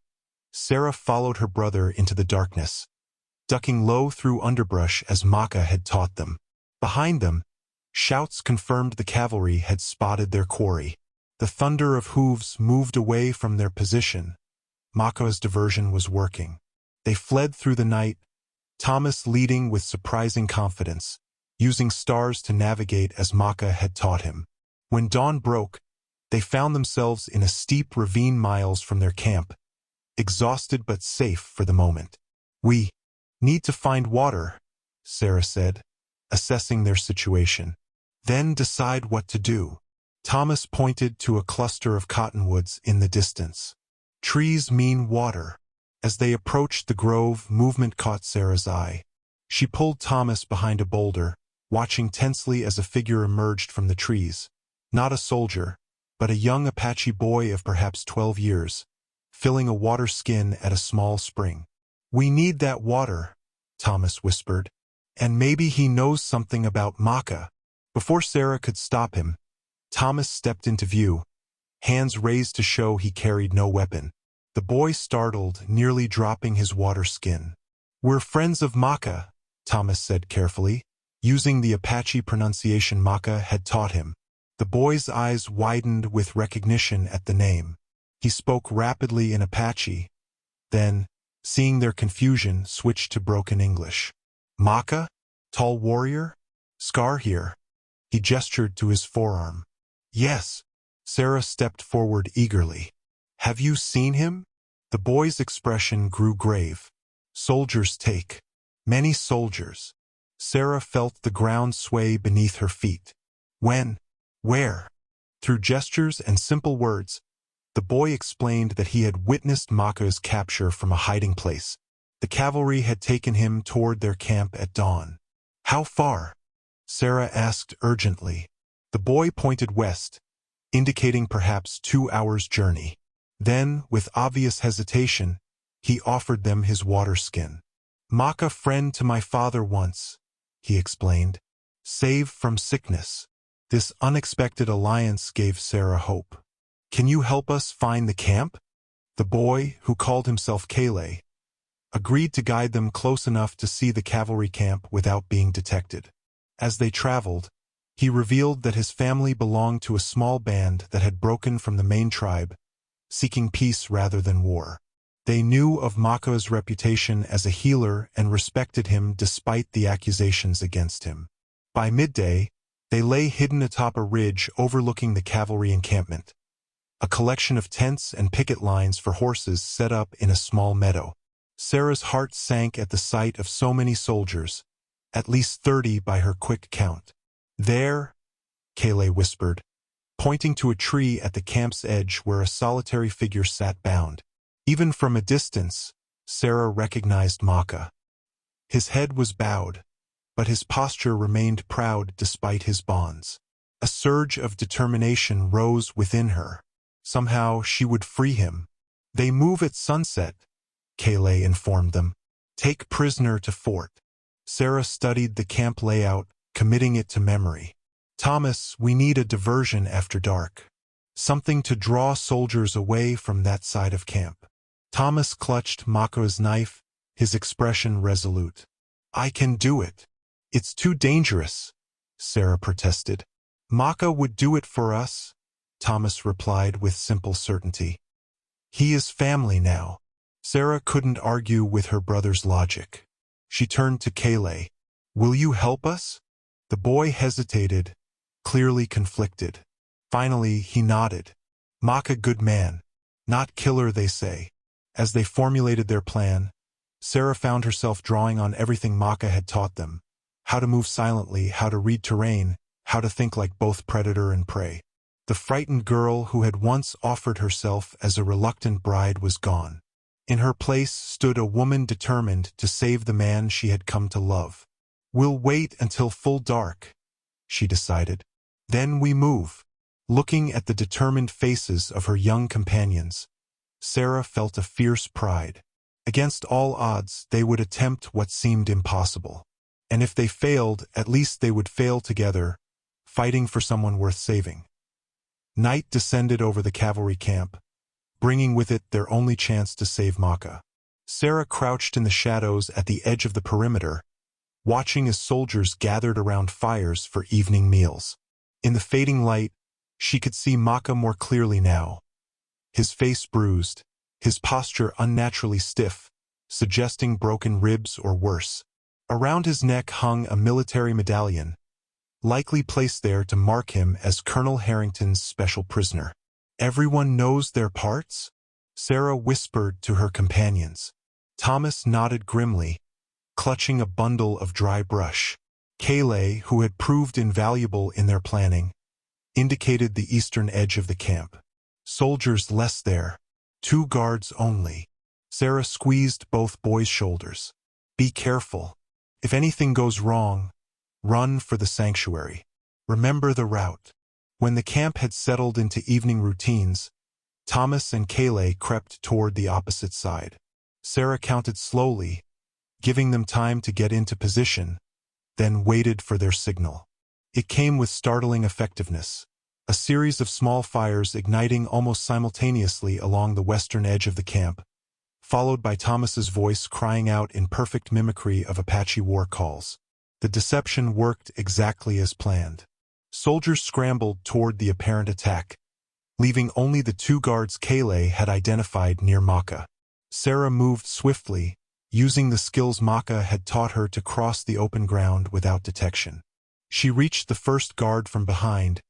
Sarah followed her brother into the darkness, ducking low through underbrush as Maka had taught them. Behind them, shouts confirmed the cavalry had spotted their quarry. The thunder of hooves moved away from their position. Maka's diversion was working. They fled through the night, Thomas leading with surprising confidence, using stars to navigate as Maka had taught him. When dawn broke, they found themselves in a steep ravine miles from their camp, exhausted but safe for the moment. "We need to find water," Sarah said, assessing their situation. "Then decide what to do." Thomas pointed to a cluster of cottonwoods in the distance. "Trees mean water." As they approached the grove, movement caught Sarah's eye. She pulled Thomas behind a boulder, watching tensely as a figure emerged from the trees. Not a soldier, but a young Apache boy of perhaps 12 years, filling a water skin at a small spring. "We need that water," Thomas whispered. "And maybe he knows something about Maka." Before Sarah could stop him, Thomas stepped into view, hands raised to show he carried no weapon. The boy startled, nearly dropping his water skin. "We're friends of Maka," Thomas said carefully, using the Apache pronunciation Maka had taught him. The boy's eyes widened with recognition at the name. He spoke rapidly in Apache, then, seeing their confusion, switched to broken English. "Maka? Tall warrior? Scar here." He gestured to his forearm. "Yes." Sarah stepped forward eagerly. "Have you seen him?" The boy's expression grew grave. "Soldiers take. Many soldiers." Sarah felt the ground sway beneath her feet. "When? Where?" Through gestures and simple words, the boy explained that he had witnessed Maka's capture from a hiding place. The cavalry had taken him toward their camp at dawn. "How far?" Sarah asked urgently. The boy pointed west, indicating perhaps 2 hours' journey. Then, with obvious hesitation, he offered them his water skin. "Maka friend to my father once," he explained. "Save from sickness." This unexpected alliance gave Sarah hope. "Can you help us find the camp?" The boy, who called himself Kale, agreed to guide them close enough to see the cavalry camp without being detected. As they traveled, he revealed that his family belonged to a small band that had broken from the main tribe, seeking peace rather than war. They knew of Maka's reputation as a healer and respected him despite the accusations against him. By midday, they lay hidden atop a ridge overlooking the cavalry encampment, a collection of tents and picket lines for horses set up in a small meadow. Sarah's heart sank at the sight of so many soldiers, at least 30 by her quick count. "There," Kayleigh whispered, pointing to a tree at the camp's edge where a solitary figure sat bound. Even from a distance, Sarah recognized Maka. His head was bowed, but his posture remained proud despite his bonds. A surge of determination rose within her. Somehow she would free him. "They move at sunset," Kayleigh informed them. "Take prisoner to fort." Sarah studied the camp layout, committing it to memory. "Thomas, we need a diversion after dark. Something to draw soldiers away from that side of camp." Thomas clutched Maka's knife, his expression resolute. "I can do it." "It's too dangerous," Sarah protested. "Maka would do it for us," Thomas replied with simple certainty. "He is family now." Sarah couldn't argue with her brother's logic. She turned to Kayleigh. "Will you help us?" The boy hesitated, clearly conflicted. Finally, he nodded. "Maka good man. Not killer, they say." As they formulated their plan, Sarah found herself drawing on everything Maka had taught them. How to move silently, how to read terrain, how to think like both predator and prey. The frightened girl who had once offered herself as a reluctant bride was gone. In her place stood a woman determined to save the man she had come to love. "We'll wait until full dark," she decided. "Then we move." Looking at the determined faces of her young companions, Sarah felt a fierce pride. Against all odds, they would attempt what seemed impossible. And if they failed, at least they would fail together, fighting for someone worth saving. Night descended over the cavalry camp, bringing with it their only chance to save Maka. Sarah crouched in the shadows at the edge of the perimeter, watching as soldiers gathered around fires for evening meals. In the fading light, she could see Maka more clearly now. His face bruised, his posture unnaturally stiff, suggesting broken ribs or worse. Around his neck hung a military medallion, likely placed there to mark him as Colonel Harrington's special prisoner. "Everyone knows their parts?" Sarah whispered to her companions. Thomas nodded grimly, clutching a bundle of dry brush. Kayleigh, who had proved invaluable in their planning, indicated the eastern edge of the camp. "Soldiers less there. 2 guards only." Sarah squeezed both boys' shoulders. "Be careful. If anything goes wrong, run for the sanctuary. Remember the route." When the camp had settled into evening routines, Thomas and Kayleigh crept toward the opposite side. Sarah counted slowly, giving them time to get into position, then waited for their signal. It came with startling effectiveness, a series of small fires igniting almost simultaneously along the western edge of the camp, followed by Thomas's voice crying out in perfect mimicry of Apache war calls. The deception worked exactly as planned. Soldiers scrambled toward the apparent attack, leaving only the 2 guards Kayleigh had identified near Maka. Sarah moved swiftly, using the skills Maka had taught her to cross the open ground without detection. She reached the first guard from behind,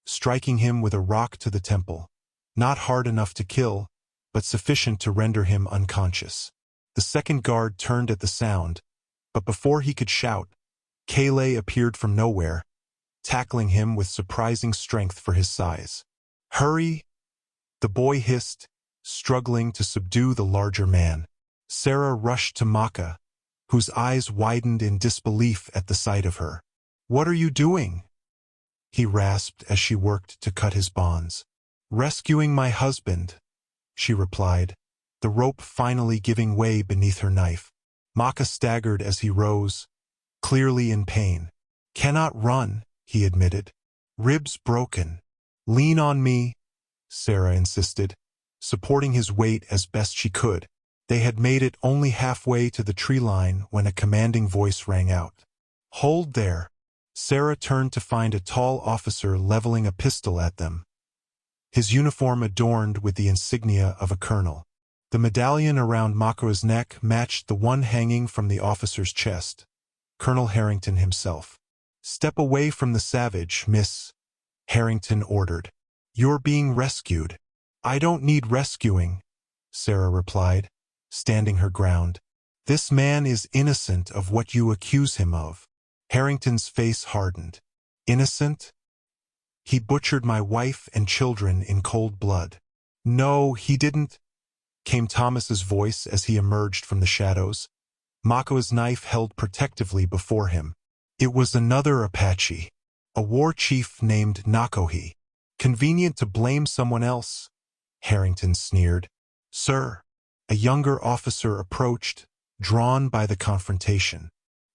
striking him with a rock to the temple. Not hard enough to kill, but sufficient to render him unconscious. The second guard turned at the sound, but before he could shout, Kayleigh appeared from nowhere, tackling him with surprising strength for his size. "Hurry!" the boy hissed, struggling to subdue the larger man. Sarah rushed to Maka, whose eyes widened in disbelief at the sight of her. "What are you doing?" he rasped as she worked to cut his bonds. "Rescuing my husband," she replied, the rope finally giving way beneath her knife. Maka staggered as he rose, clearly in pain. "Cannot run," he admitted. "Ribs broken." "Lean on me," Sarah insisted, supporting his weight as best she could. They had made it only halfway to the tree line when a commanding voice rang out. "Hold there." Sarah turned to find a tall officer leveling a pistol at them, his uniform adorned with the insignia of a colonel. The medallion around Maka's neck matched the one hanging from the officer's chest, Colonel Harrington himself. "Step away from the savage, Miss," Harrington ordered. "You're being rescued." I don't need rescuing, Sarah replied, standing her ground. This man is innocent of what you accuse him of. Harrington's face hardened. Innocent? He butchered my wife and children in cold blood. No, he didn't, came Thomas's voice as he emerged from the shadows, Maka's knife held protectively before him. It was another Apache, a war chief named Nakohi. Convenient to blame someone else, Harrington sneered. Sir, a younger officer approached, drawn by the confrontation.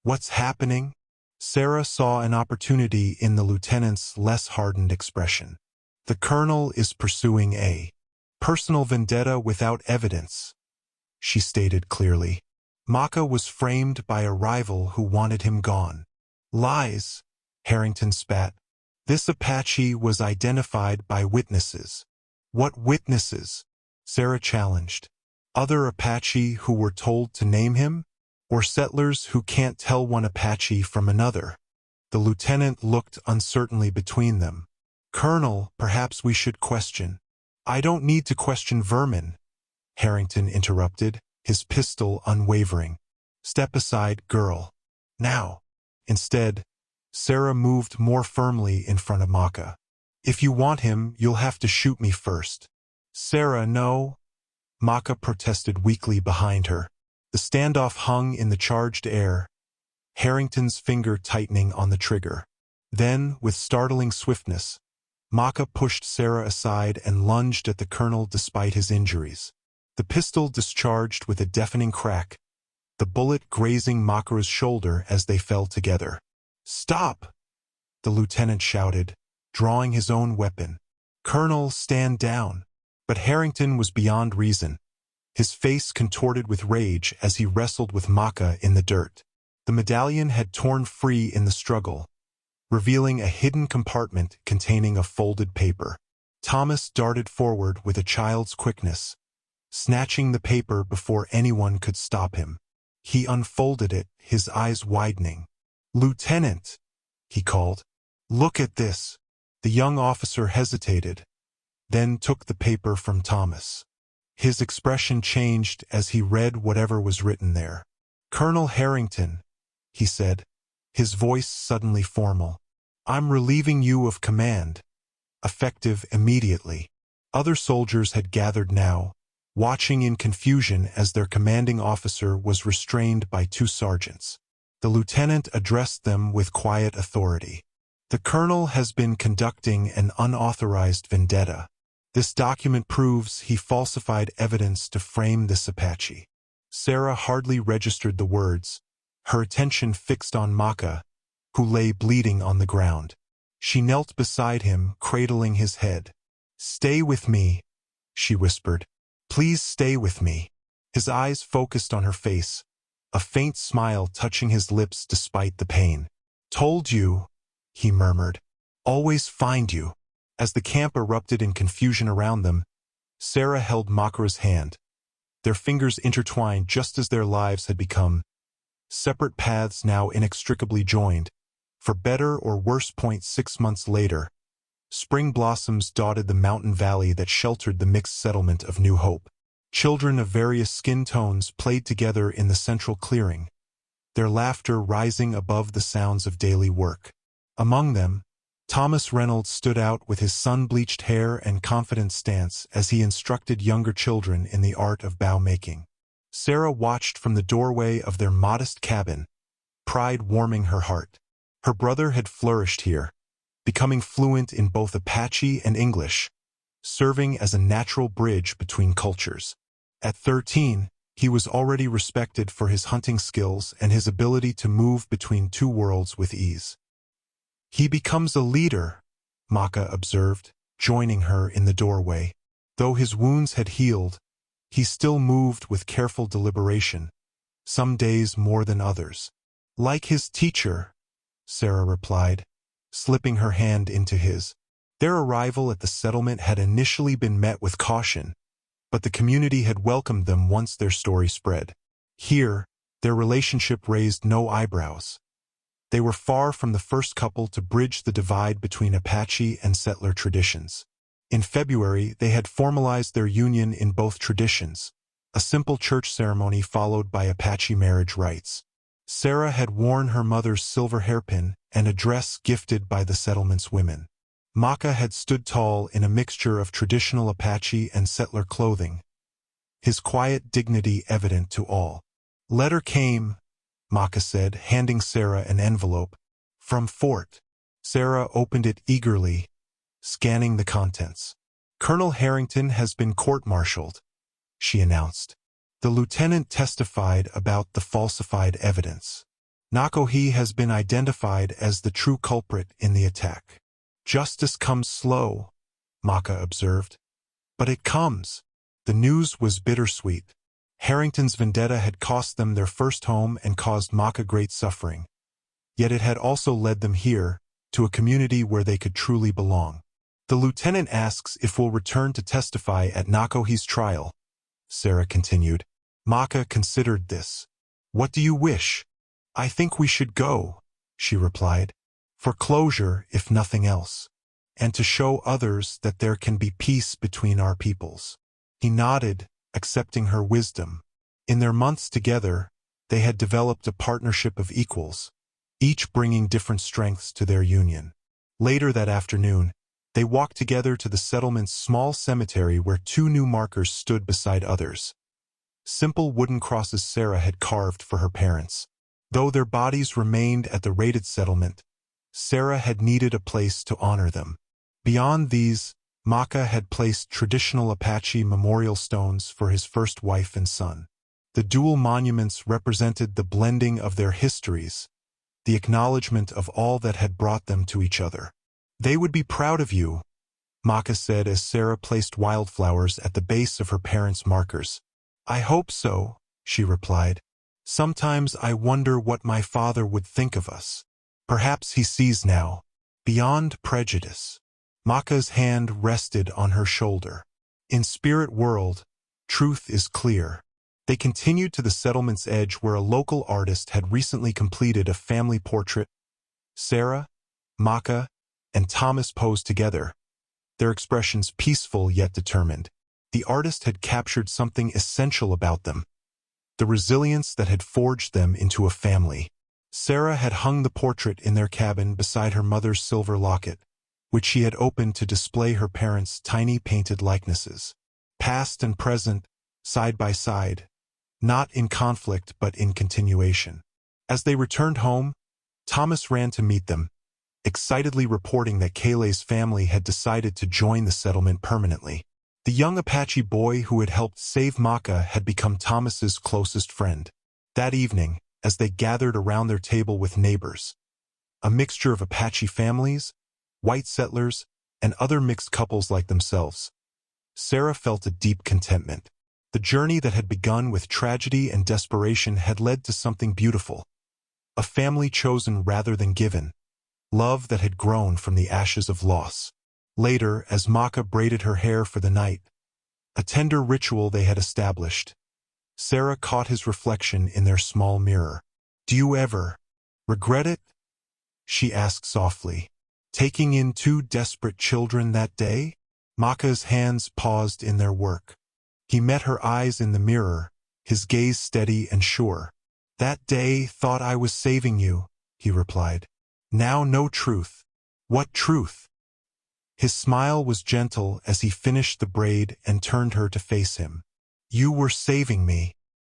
What's happening? Sarah saw an opportunity in the lieutenant's less hardened expression. The colonel is pursuing a personal vendetta without evidence, she stated clearly. Maka was framed by a rival who wanted him gone. Lies, Harrington spat. This Apache was identified by witnesses. What witnesses? Sarah challenged. Other Apache who were told to name him? Or settlers who can't tell one Apache from another? The lieutenant looked uncertainly between them. Colonel, perhaps we should question. I don't need to question vermin, Harrington interrupted, his pistol unwavering. Step aside, girl. Now. Instead, Sarah moved more firmly in front of Maka. If you want him, you'll have to shoot me first. Sarah, no. Maka protested weakly behind her. The standoff hung in the charged air, Harrington's finger tightening on the trigger. Then, with startling swiftness, Maka pushed Sarah aside and lunged at the colonel despite his injuries. The pistol discharged with a deafening crack, the bullet grazing Maka's shoulder as they fell together. Stop! The lieutenant shouted, drawing his own weapon. Colonel, stand down. But Harrington was beyond reason, his face contorted with rage as he wrestled with Maka in the dirt. The medallion had torn free in the struggle, revealing a hidden compartment containing a folded paper. Thomas darted forward with a child's quickness, snatching the paper before anyone could stop him. He unfolded it, his eyes widening. Lieutenant, he called. Look at this. The young officer hesitated, then took the paper from Thomas. His expression changed as he read whatever was written there. Colonel Harrington, he said, his voice suddenly formal. I'm relieving you of command, effective immediately. Other soldiers had gathered now, watching in confusion as their commanding officer was restrained by two sergeants. The lieutenant addressed them with quiet authority. The colonel has been conducting an unauthorized vendetta. This document proves he falsified evidence to frame this Apache. Sarah hardly registered the words, her attention fixed on Maka, who lay bleeding on the ground. She knelt beside him, cradling his head. Stay with me, she whispered. Please stay with me. His eyes focused on her face, a faint smile touching his lips despite the pain. Told you, he murmured. Always find you. As the camp erupted in confusion around them, Sarah held Maka's hand, their fingers intertwined just as their lives had become, separate paths now inextricably joined. For better or worse, 6 months later, spring blossoms dotted the mountain valley that sheltered the mixed settlement of New Hope. Children of various skin tones played together in the central clearing, their laughter rising above the sounds of daily work. Among them, Thomas Reynolds stood out with his sun-bleached hair and confident stance as he instructed younger children in the art of bow making. Sarah watched from the doorway of their modest cabin, pride warming her heart. Her brother had flourished here, becoming fluent in both Apache and English, serving as a natural bridge between cultures. At 13, he was already respected for his hunting skills and his ability to move between two worlds with ease. He becomes a leader, Maka observed, joining her in the doorway. Though his wounds had healed, he still moved with careful deliberation, some days more than others. Like his teacher, Sarah replied, slipping her hand into his. Their arrival at the settlement had initially been met with caution, but the community had welcomed them once their story spread. Here, their relationship raised no eyebrows. They were far from the first couple to bridge the divide between Apache and settler traditions. In February, they had formalized their union in both traditions, a simple church ceremony followed by Apache marriage rites. Sarah had worn her mother's silver hairpin and a dress gifted by the settlement's women. Maka had stood tall in a mixture of traditional Apache and settler clothing, his quiet dignity evident to all. "Letter came," Maka said, handing Sarah an envelope. "From Fort." Sarah opened it eagerly, scanning the contents. "Colonel Harrington has been court-martialed," she announced. The lieutenant testified about the falsified evidence. Nakohe has been identified as the true culprit in the attack. "Justice comes slow," Maka observed. "But it comes." The news was bittersweet. Harrington's vendetta had cost them their first home and caused Maka great suffering. Yet it had also led them here, to a community where they could truly belong. "The lieutenant asks if we'll return to testify at Nakohe's trial," Sarah continued. Maka considered this. "What do you wish?" "I think we should go," she replied. "For closure, if nothing else. And to show others that there can be peace between our peoples." He nodded, accepting her wisdom. In their months together, they had developed a partnership of equals, each bringing different strengths to their union. Later that afternoon, they walked together to the settlement's small cemetery where two new markers stood beside others. Simple wooden crosses Sarah had carved for her parents. Though their bodies remained at the raided settlement, Sarah had needed a place to honor them. Beyond these, Maka had placed traditional Apache memorial stones for his first wife and son. The dual monuments represented the blending of their histories, the acknowledgement of all that had brought them to each other. "They would be proud of you," Maka said as Sarah placed wildflowers at the base of her parents' markers. "I hope so," she replied. "Sometimes I wonder what my father would think of us. Perhaps he sees now, beyond prejudice." Maka's hand rested on her shoulder. In spirit world, truth is clear. They continued to the settlement's edge where a local artist had recently completed a family portrait. Sarah, Maka, and Thomas posed together, their expressions peaceful yet determined. The artist had captured something essential about them, the resilience that had forged them into a family. Sarah had hung the portrait in their cabin beside her mother's silver locket, which she had opened to display her parents' tiny painted likenesses. Past and present, side by side, not in conflict but in continuation. As they returned home, Thomas ran to meet them, excitedly reporting that Kayleigh's family had decided to join the settlement permanently. The young Apache boy who had helped save Maka had become Thomas's closest friend. That evening, as they gathered around their table with neighbors, a mixture of Apache families, white settlers, and other mixed couples like themselves, Sarah felt a deep contentment. The journey that had begun with tragedy and desperation had led to something beautiful. A family chosen rather than given. Love that had grown from the ashes of loss. Later, as Maka braided her hair for the night, a tender ritual they had established, Sarah caught his reflection in their small mirror. "Do you ever regret it?" she asked softly. "Taking in two desperate children that day?" Maka's hands paused in their work. He met her eyes in the mirror, his gaze steady and sure. "That day thought I was saving you," he replied. "Now no truth." "What truth?" His smile was gentle as he finished the braid and turned her to face him. "You were saving me."